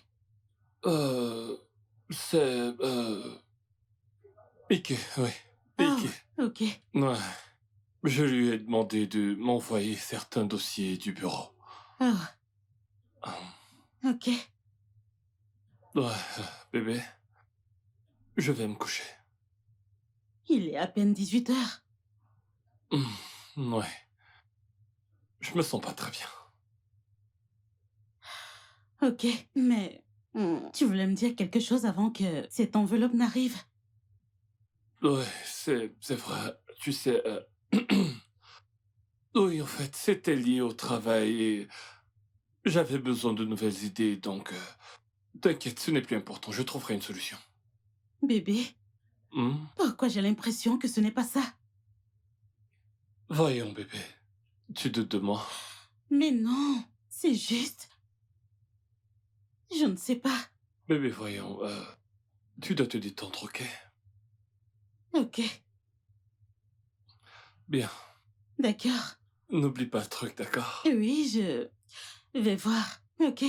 C'est... Piqué, oui. Ah, Piqué. ok. Ouais. Je lui ai demandé de m'envoyer certains dossiers du bureau. Ah, Hum. ok. Ouais, bébé. Je vais me coucher. Il est à peine 18 heures. Ouais. Je me sens pas très bien. Ok, mais... tu voulais me dire quelque chose avant que cette enveloppe n'arrive? Ouais, c'est vrai. Tu sais... Oui, en fait, c'était lié au travail et j'avais besoin de nouvelles idées, donc... T'inquiète, ce n'est plus important. Je trouverai une solution. Bébé, Hmm? pourquoi j'ai l'impression que ce n'est pas ça? Voyons, bébé. Tu doutes de moi? Mais non, c'est juste... Je ne sais pas. Bébé, voyons. Tu dois te détendre, ok? Ok, Bien. d'accord. N'oublie pas le truc, d'accord? Oui, je vais voir. Ok.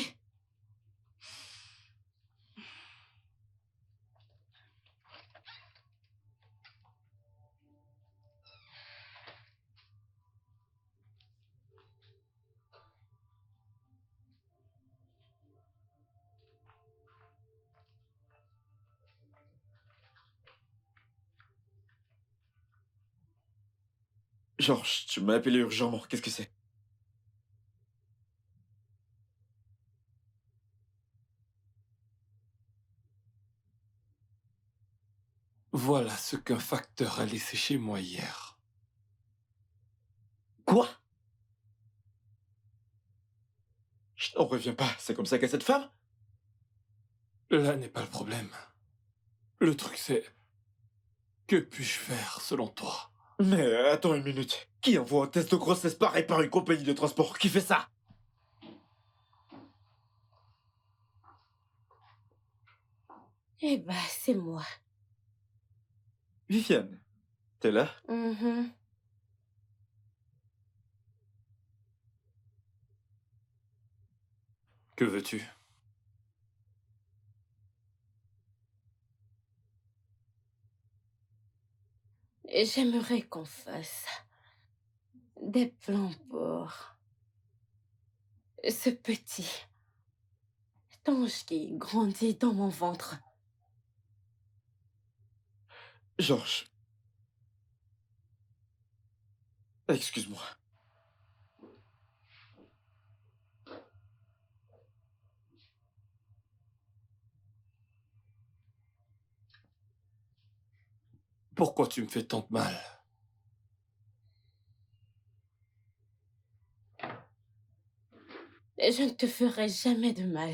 Georges, tu m'as appelé urgemment. Qu'est-ce que c'est? Voilà ce qu'un facteur a laissé chez moi hier. Quoi? Je n'en reviens pas. C'est comme ça qu'est cette femme? Là n'est pas le problème. Le truc c'est... Que puis-je faire selon toi? Mais attends une minute. Qui envoie un test de grossesse pareil par une compagnie de transport? Qui fait ça? Eh ben, c'est moi. Viviane, t'es là? Mhm. Que veux-tu? J'aimerais qu'on fasse des plans pour ce petit ange qui grandit dans mon ventre. Georges. Excuse-moi. Pourquoi tu me fais tant de mal? Je ne te ferai jamais de mal.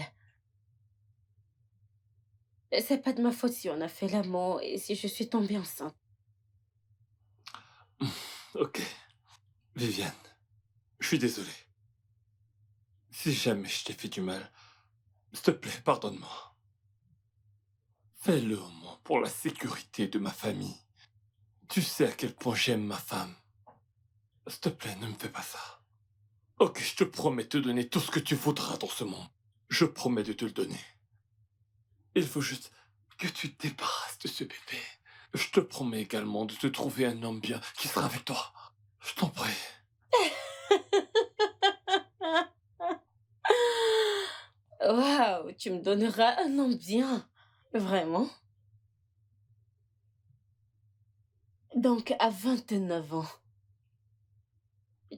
C'est pas de ma faute si on a fait l'amour et si je suis tombée enceinte. Ok. Viviane, je suis désolé. Si jamais je t'ai fait du mal, s'il te plaît, pardonne-moi. Fais-le au moins pour la sécurité de ma famille. Tu sais à quel point j'aime ma femme. S'il te plaît, ne me fais pas ça. Ok, je te promets de te donner tout ce que tu voudras dans ce monde. Je promets de te le donner. Il faut juste que tu te débarrasses de ce bébé. Je te promets également de te trouver un homme bien qui sera avec toi. Je t'en prie. Waouh, tu me donneras un nom bien. Vraiment? Donc, à 29 ans,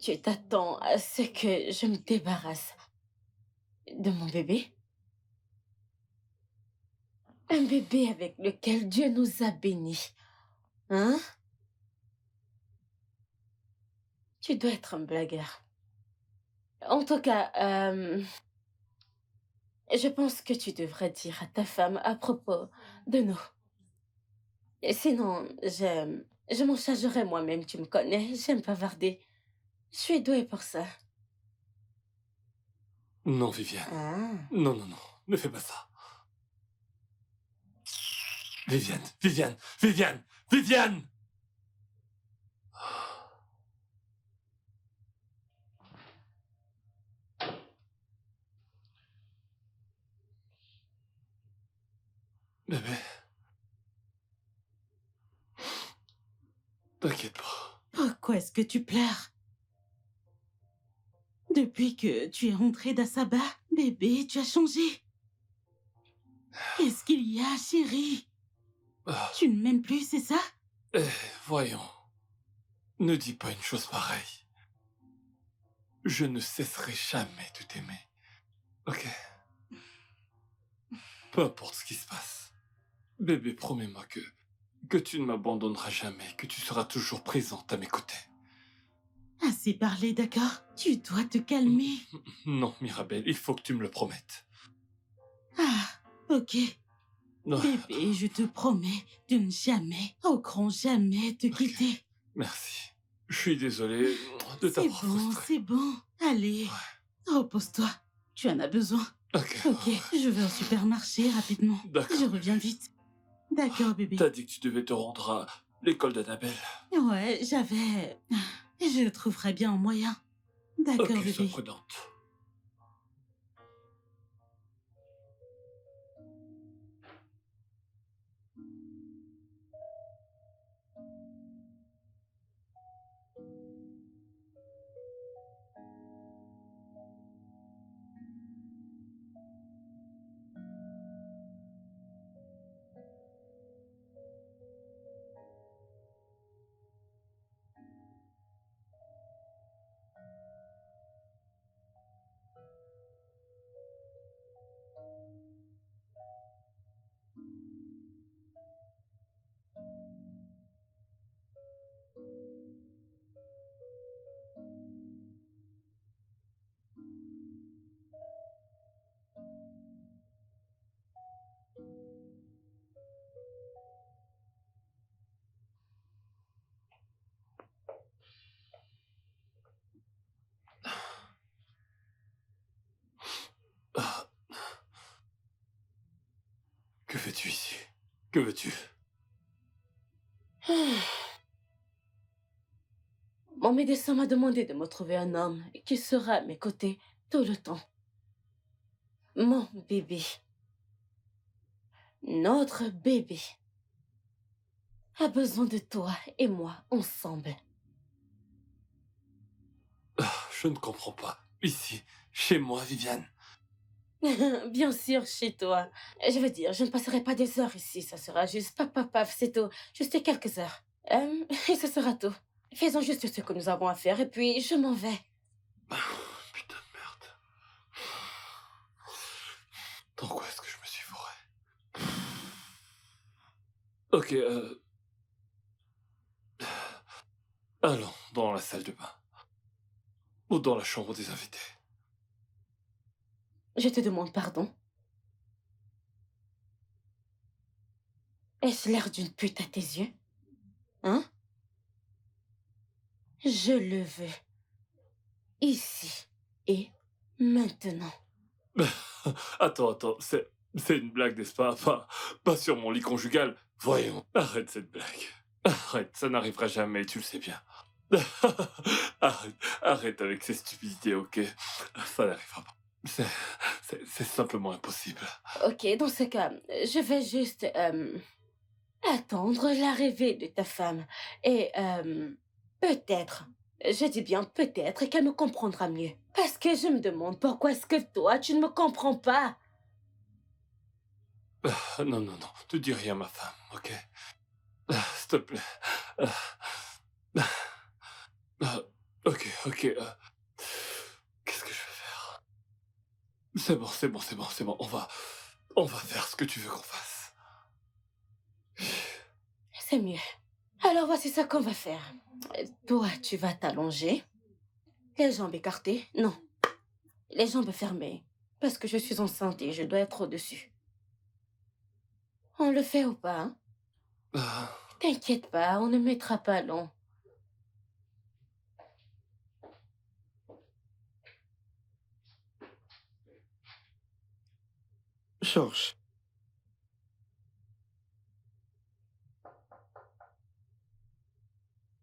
tu t'attends à ce que je me débarrasse de mon bébé? Un bébé avec lequel Dieu nous a bénis. Hein? Tu dois être un blagueur. En tout cas, je pense que tu devrais dire à ta femme à propos de nous. Et sinon, je m'en chargerai moi-même, tu me connais, j'aime bavarder. Je suis douée pour ça. Non, Viviane. Ah. Non, non, non. Ne fais pas ça. Viviane, Viviane, Viviane, Viviane! Bébé. T'inquiète pas. Pourquoi est-ce que tu pleures? Depuis que tu es rentré d'Assaba, bébé, tu as changé. Qu'est-ce qu'il y a, chérie? Ah, Tu ne m'aimes plus, c'est ça? voyons. Ne dis pas une chose pareille. Je ne cesserai jamais de t'aimer. Ok? Peu importe ce qui se passe. Bébé, promets-moi que tu ne m'abandonneras jamais, que tu seras toujours présente à mes côtés. Assez parlé, d'accord? Tu dois te calmer. Non, Mirabelle, il faut que tu me le promettes. Ah, ok. Non, Bébé, je te promets de ne jamais, au grand jamais, te quitter. merci. Je suis désolé de C'est t'avoir bon, frustré. c'est bon. Allez, repose-toi. Tu en as besoin. Ok. Ok, je vais au supermarché rapidement. D'accord. Je reviens vite. D'accord, bébé. T'as dit que tu devais te rendre à l'école d'Annabelle. Ouais, j'avais... Je trouverai bien un moyen. D'accord, Ok, sois bébé. prudente. Ah, que fais-tu ici? Que veux-tu? Mon médecin m'a demandé de me trouver un homme qui sera à mes côtés tout le temps. Mon bébé. Notre bébé a besoin de toi et moi ensemble. Ah, je ne comprends pas. Ici, chez moi, Viviane. Bien sûr, chez toi. Je veux dire, je ne passerai pas des heures ici. Ça sera juste paf, paf, paf, c'est tout. Juste quelques heures. Et ce sera tout. Faisons juste ce que nous avons à faire et puis je m'en vais. Putain de merde. Dans quoi est-ce que je me suis fourré? Ok, allons dans la salle de bain. Ou dans la chambre des invités. Je te demande pardon. Est-ce l'air d'une pute à tes yeux? Hein? Je le veux. Ici et maintenant. Attends, c'est une blague, n'est-ce pas? Pas sur mon lit conjugal. Voyons, arrête cette blague. Arrête, ça n'arrivera jamais, tu le sais bien. Arrête avec ces stupidités, ok? Ça n'arrivera pas. C'est simplement impossible. Ok, dans ce cas, je vais juste attendre l'arrivée de ta femme. Et peut-être, je dis bien peut-être qu'elle me comprendra mieux. Parce que je me demande pourquoi est-ce que toi, tu ne me comprends pas. Non, non, non, ne dis rien, ma femme, ok? S'il te plaît. Ah, ah, ok, ok. Qu'est-ce que je vais faire? C'est bon, c'est bon, c'est bon, c'est bon. On va faire ce que tu veux qu'on fasse. C'est mieux. Alors voici ce qu'on va faire. Toi, tu vas t'allonger, les jambes écartées. Non, les jambes fermées. Parce que je suis enceinte et je dois être au-dessus. On le fait ou pas, hein? Ah, T'inquiète pas, on ne mettra pas long. Georges,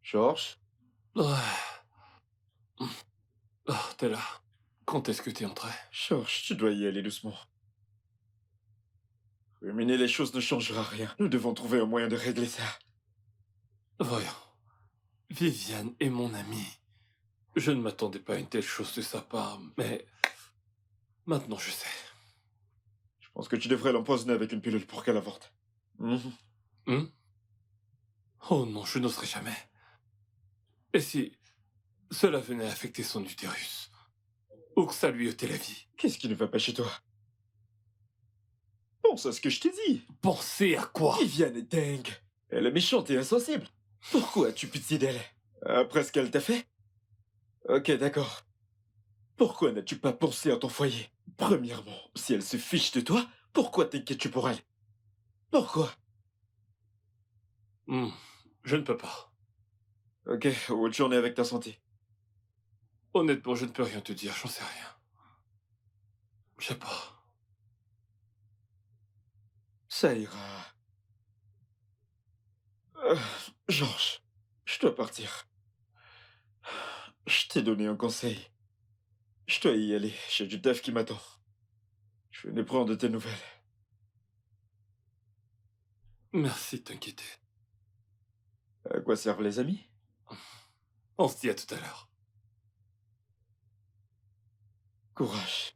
Georges, ouais. Ah, t'es là. Quand est-ce que t'es entré? Georges, tu dois y aller doucement. Ruminer les choses ne changera rien. Nous devons trouver un moyen de régler ça. Voyons. Viviane est mon amie. Je ne m'attendais pas à une telle chose de sa part, mais maintenant je sais. Je pense que tu devrais l'empoisonner avec une pilule pour qu'elle avorte. Mhm. Hmm? Oh non, je n'oserais jamais. Et si cela venait affecter son utérus? Ou que ça lui ôtait la vie? Qu'est-ce qui ne va pas chez toi? Pense à ce que je t'ai dit. Pensez à quoi? Viviane est dingue. Elle est méchante et insensible. Pourquoi as-tu pitié d'elle? Après ce qu'elle t'a fait? Ok, d'accord. Pourquoi n'as-tu pas pensé à ton foyer? Premièrement, si elle se fiche de toi, pourquoi t'inquiètes-tu pour elle? Pourquoi? Hmm, je ne peux pas. Ok, où tu en es avec ta santé? Honnêtement, je ne peux rien te dire, j'en sais rien. Je sais pas. Ça ira. Georges, je dois partir. Je t'ai donné un conseil. Je dois y aller, j'ai du taf qui m'attend. Je venais prendre tes nouvelles. Merci de t'inquiéter. À quoi servent les amis? On se dit à tout à l'heure. Courage.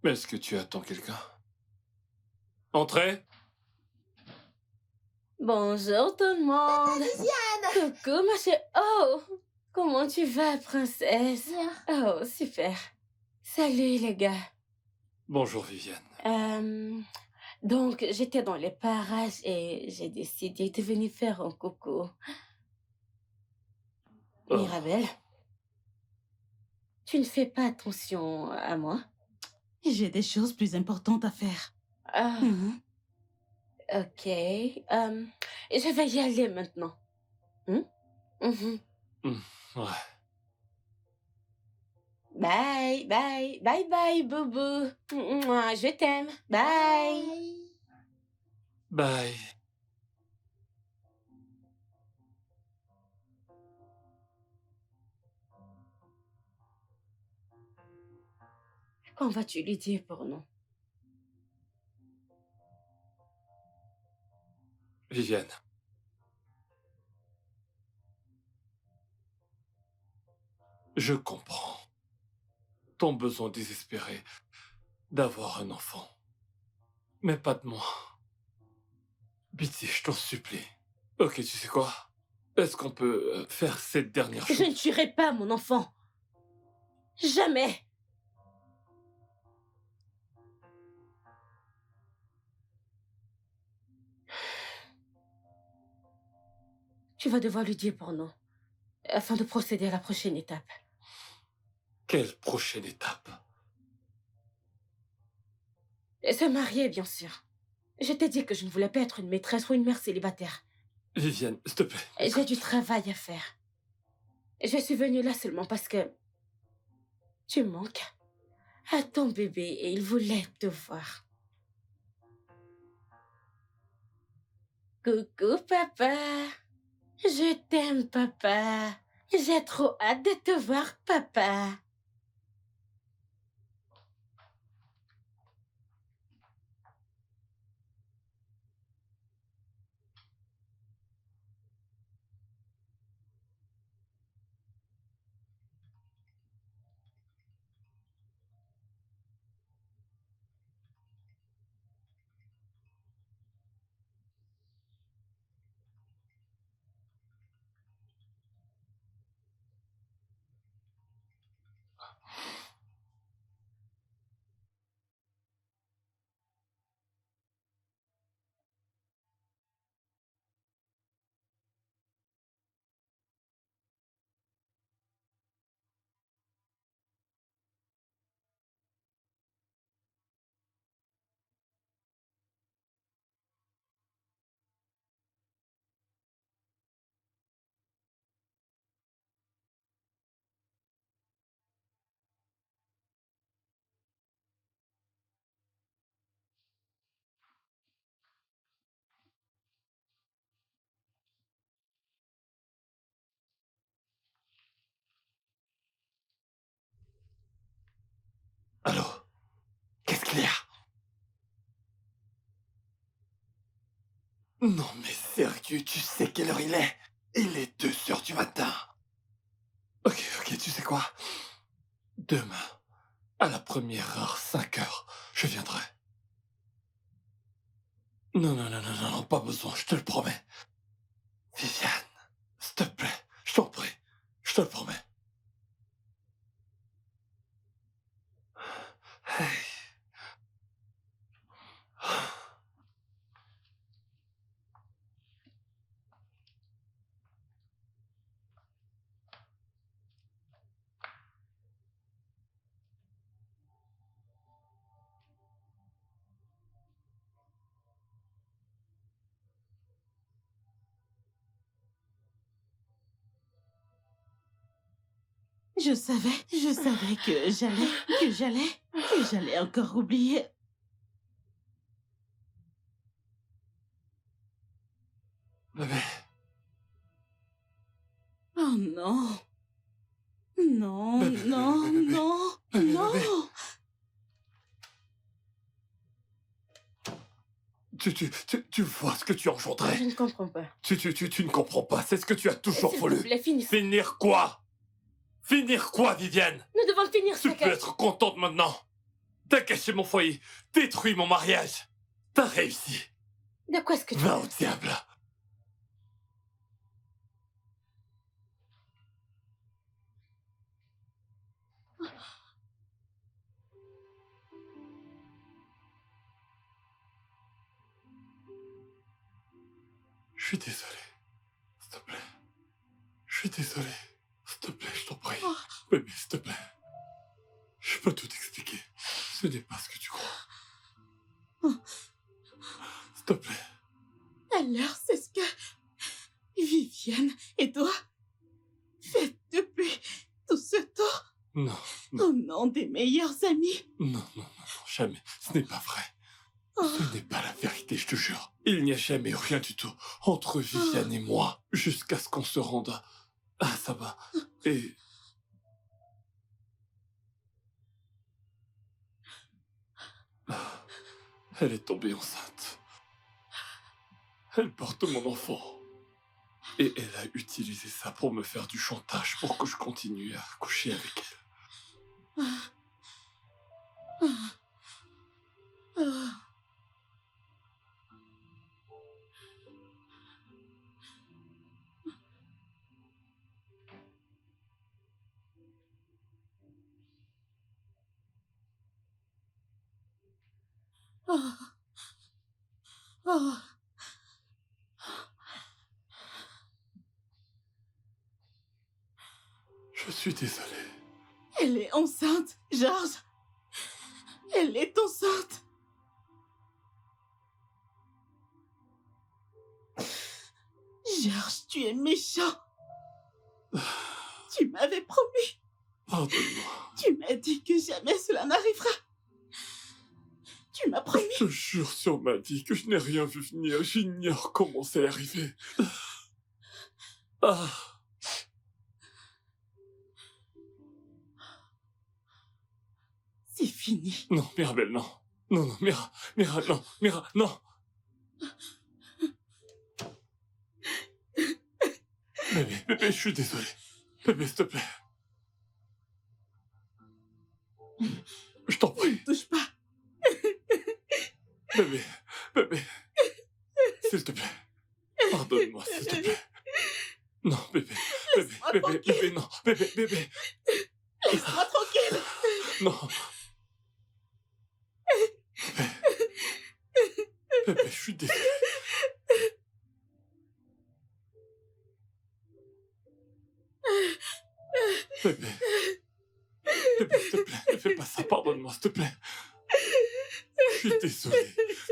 Est-ce que tu attends quelqu'un? Entrez? Bonjour tout le monde. Coucou ma chérie. Oh, comment tu vas, princesse? Bien. Oh, super. Salut les gars. Bonjour Viviane. Donc, j'étais dans les parages et j'ai décidé de venir faire un coucou. Oh. Mirabelle, tu ne fais pas attention à moi? J'ai des choses plus importantes à faire. Ah, Mhm. ok. Je vais y aller maintenant. Hmm? Mhm. Ouais. Bye, bye, bye, bye, boubou. Mouah, je t'aime. Bye. Bye. Quand vas-tu lui dire pour nous? Viviane. Je comprends ton besoin désespéré d'avoir un enfant. Mais pas de moi. Pitié, je t'en supplie. Ok, tu sais quoi? Est-ce qu'on peut faire cette dernière chose? Je ne tuerai pas mon enfant. Jamais. Tu vas devoir lui dire pour nous, afin de procéder à la prochaine étape. Quelle prochaine étape? Se marier, bien sûr. Je t'ai dit que je ne voulais pas être une maîtresse ou une mère célibataire. Viviane, s'il te plaît. J'ai du travail à faire. Je suis venue là seulement parce que tu manques à ton bébé et il voulait te voir. Coucou, papa. Je t'aime, papa. J'ai trop hâte de te voir, papa. Allô? Qu'est-ce qu'il y a? Non mais sérieux, tu sais quelle heure il est? Il est 2 heures du matin. Ok, tu sais quoi? Demain, à la première heure, 5 heures, je viendrai. Non, pas besoin, je te le promets. Viviane, s'il te plaît, je t'en prie, je te le promets. Hey. Je savais que j'allais encore oublier. Bébé, Oh non. Non, Bébé, non, bébé, non, bébé, non. bébé. Tu vois ce que tu Je engendrais? ne comprends pas. Tu ne comprends pas, c'est ce que tu as toujours S'il te voulu. plaît, finis. Finir quoi? Finir quoi, Viviane? Nous devons finir Tu ce peux être contente maintenant. T'as caché mon foyer, détruit mon mariage. T'as réussi. De quoi est-ce que tu Va au parles? diable. Je suis désolé. S'il te plaît. Je suis désolé. S'il te plaît, je t'en prie. Bébé, s'il te plaît. Je peux tout expliquer. Ce n'est pas ce que tu crois. S'il te plaît. Alors, c'est ce que Viviane et toi faites depuis tout ce temps. Non, Au nom des meilleurs amis. non, jamais. Ce n'est pas vrai. Oh, Ce n'est pas la vérité, je te jure. Il n'y a jamais eu rien du tout entre Viviane et moi, jusqu'à ce qu'on se rende à Saba. Et... Elle est tombée enceinte. Elle porte mon enfant. Et elle a utilisé ça pour me faire du chantage pour que je continue à coucher avec elle. oh. Oh. Oh. Je suis désolé. Elle est enceinte, Georges. Elle est enceinte. Georges, tu es méchant. Tu m'avais promis. Pardonne-moi. Tu m'as dit que jamais cela n'arrivera. Tu m'as promis. Je te jure sur ma vie que je n'ai rien vu venir. J'ignore comment c'est arrivé. Ah. C'est fini. Non, Mirabelle, non. Non, non, Mira, non, Mira, non. Bébé, je suis désolé. Bébé, s'il te plaît. Je t'en Ne prie. me touche pas. Bébé. S'il te plaît. Pardonne-moi, s'il te plaît. Non, bébé, non. Bébé. Laisse-moi tranquille. Non. Bébé, je suis désolé. Bébé, s'il te plaît, ne fais pas ça, pardonne-moi, s'il te plaît. Je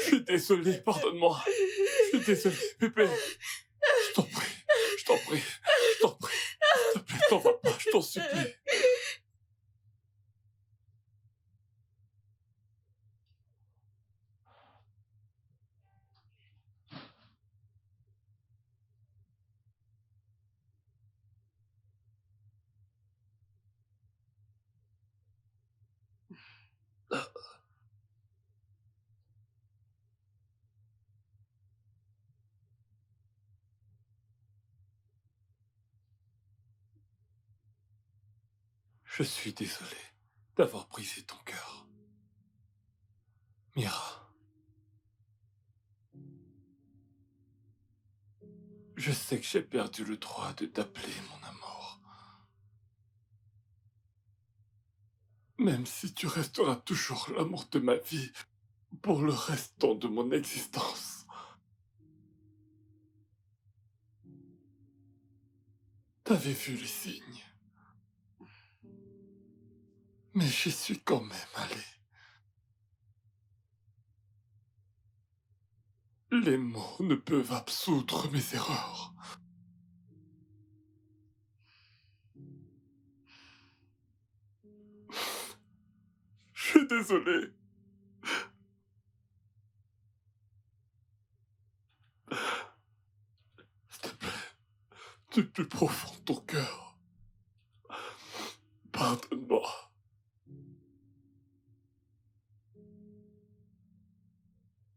suis désolé, pardonne-moi. Je suis désolé, bébé. Je t'en prie. S'il te plaît, t'en vas pas, je t'en supplie. Je suis désolé d'avoir brisé ton cœur. Mira. Je sais que j'ai perdu le droit de t'appeler mon amour. Même si tu resteras toujours l'amour de ma vie pour le restant de mon existence. T'avais vu les signes. Mais j'y suis quand même allé. Les mots ne peuvent absoudre mes erreurs. Je suis désolé. S'il te plaît, du plus profond de ton cœur, pardonne-moi.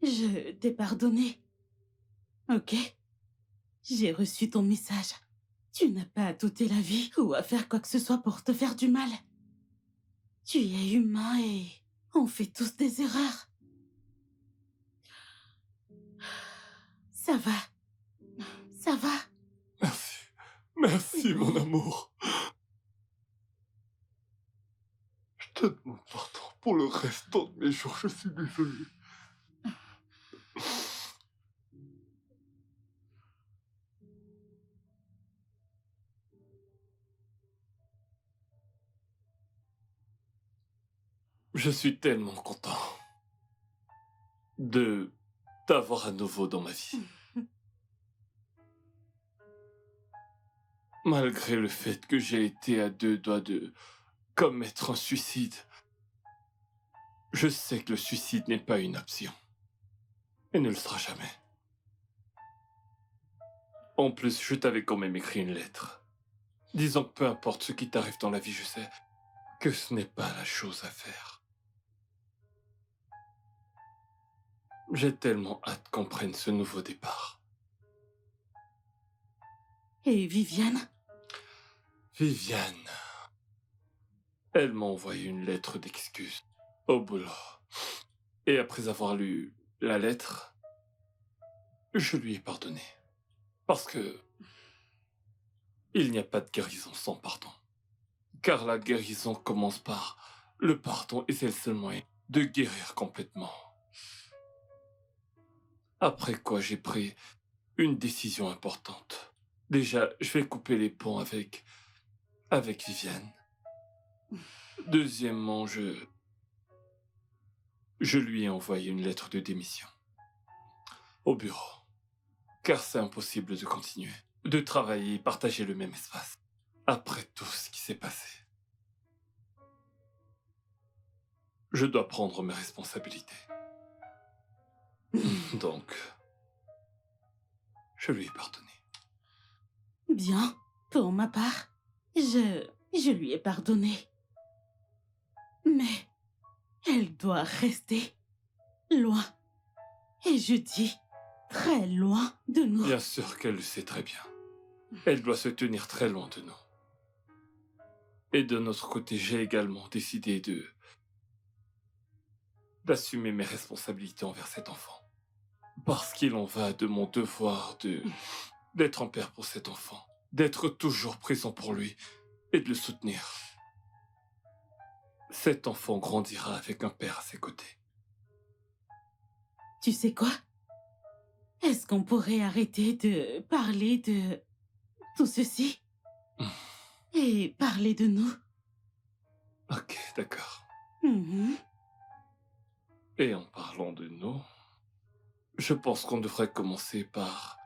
Je t'ai pardonné. Ok? J'ai reçu ton message. Tu n'as pas à t'ôter la vie ou à faire quoi que ce soit pour te faire du mal. Tu es humain et on fait tous des erreurs. Ça va. Ça va. Merci mon amour. Je te demande pardon pour le restant de mes jours, je suis désolé. Je suis tellement content de t'avoir à nouveau dans ma vie. Malgré le fait que j'ai été à 2 doigts de commettre un suicide, je sais que le suicide n'est pas une option. Et ne le sera jamais. En plus, je t'avais quand même écrit une lettre. Disant que peu importe ce qui t'arrive dans la vie, je sais que ce n'est pas la chose à faire. J'ai tellement hâte qu'on prenne ce nouveau départ. Et Viviane? Viviane. Elle m'a envoyé une lettre d'excuse au boulot. Et après avoir lu la lettre, je lui ai pardonné. Parce que il n'y a pas de guérison sans pardon. Car la guérison commence par le pardon et c'est le seul moyen de guérir complètement. Après quoi, j'ai pris une décision importante. Déjà, je vais couper les ponts avec Viviane. Deuxièmement, je lui ai envoyé une lettre de démission. Au bureau. Car c'est impossible de continuer, de travailler et partager le même espace, après tout ce qui s'est passé. Je dois prendre mes responsabilités. Donc, je lui ai pardonné. Bien, pour ma part, je lui ai pardonné. Mais elle doit rester loin. Et je dis très loin de nous. Bien sûr qu'elle le sait très bien. Elle doit se tenir très loin de nous. Et de notre côté, j'ai également décidé d'assumer mes responsabilités envers cet enfant. Parce qu'il en va de mon devoir d'être un père pour cet enfant, d'être toujours présent pour lui et de le soutenir. Cet enfant grandira avec un père à ses côtés. Tu sais quoi? Est-ce qu'on pourrait arrêter de parler de tout ceci et parler de nous? Ok, d'accord. Mhm. Et en parlant de nous, je pense qu'on devrait commencer par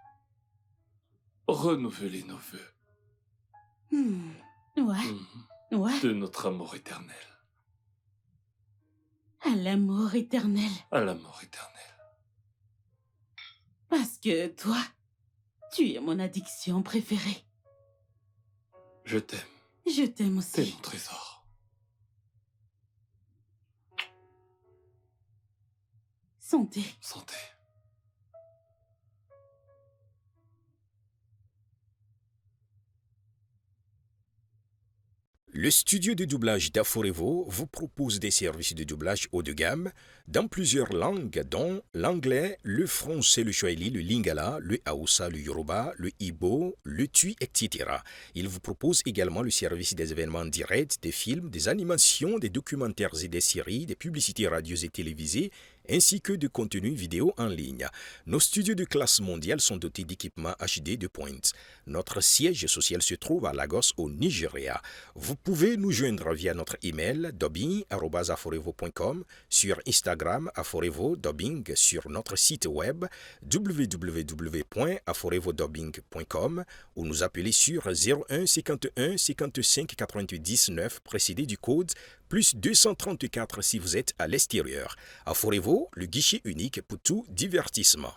renouveler nos vœux. Ouais, ouais, De notre amour éternel. à l'amour éternel. À l'amour éternel. Parce que toi, tu es mon addiction préférée. Je t'aime. Je t'aime T'es aussi. mon trésor. Santé. Santé. Le studio de doublage d'Aforevo vous propose des services de doublage haut de gamme dans plusieurs langues, dont l'anglais, le français, le swahili, le lingala, le hausa, le yoruba, le igbo, le tui, etc. Il vous propose également le service des événements directs, des films, des animations, des documentaires et des séries, des publicités radios et télévisées, ainsi que de contenus vidéo en ligne. Nos studios de classe mondiale sont dotés d'équipements HD de pointe. Notre siège social se trouve à Lagos, au Nigeria. Vous pouvez nous joindre via notre email dubbing@aforevo.com, sur Instagram Aforevo Dubbing, sur notre site web www.aforevodubbing.com ou nous appeler sur 01 51 55 88 19 précédé du code plus 234 si vous êtes à l'extérieur. Aforevo, le guichet unique pour tout divertissement.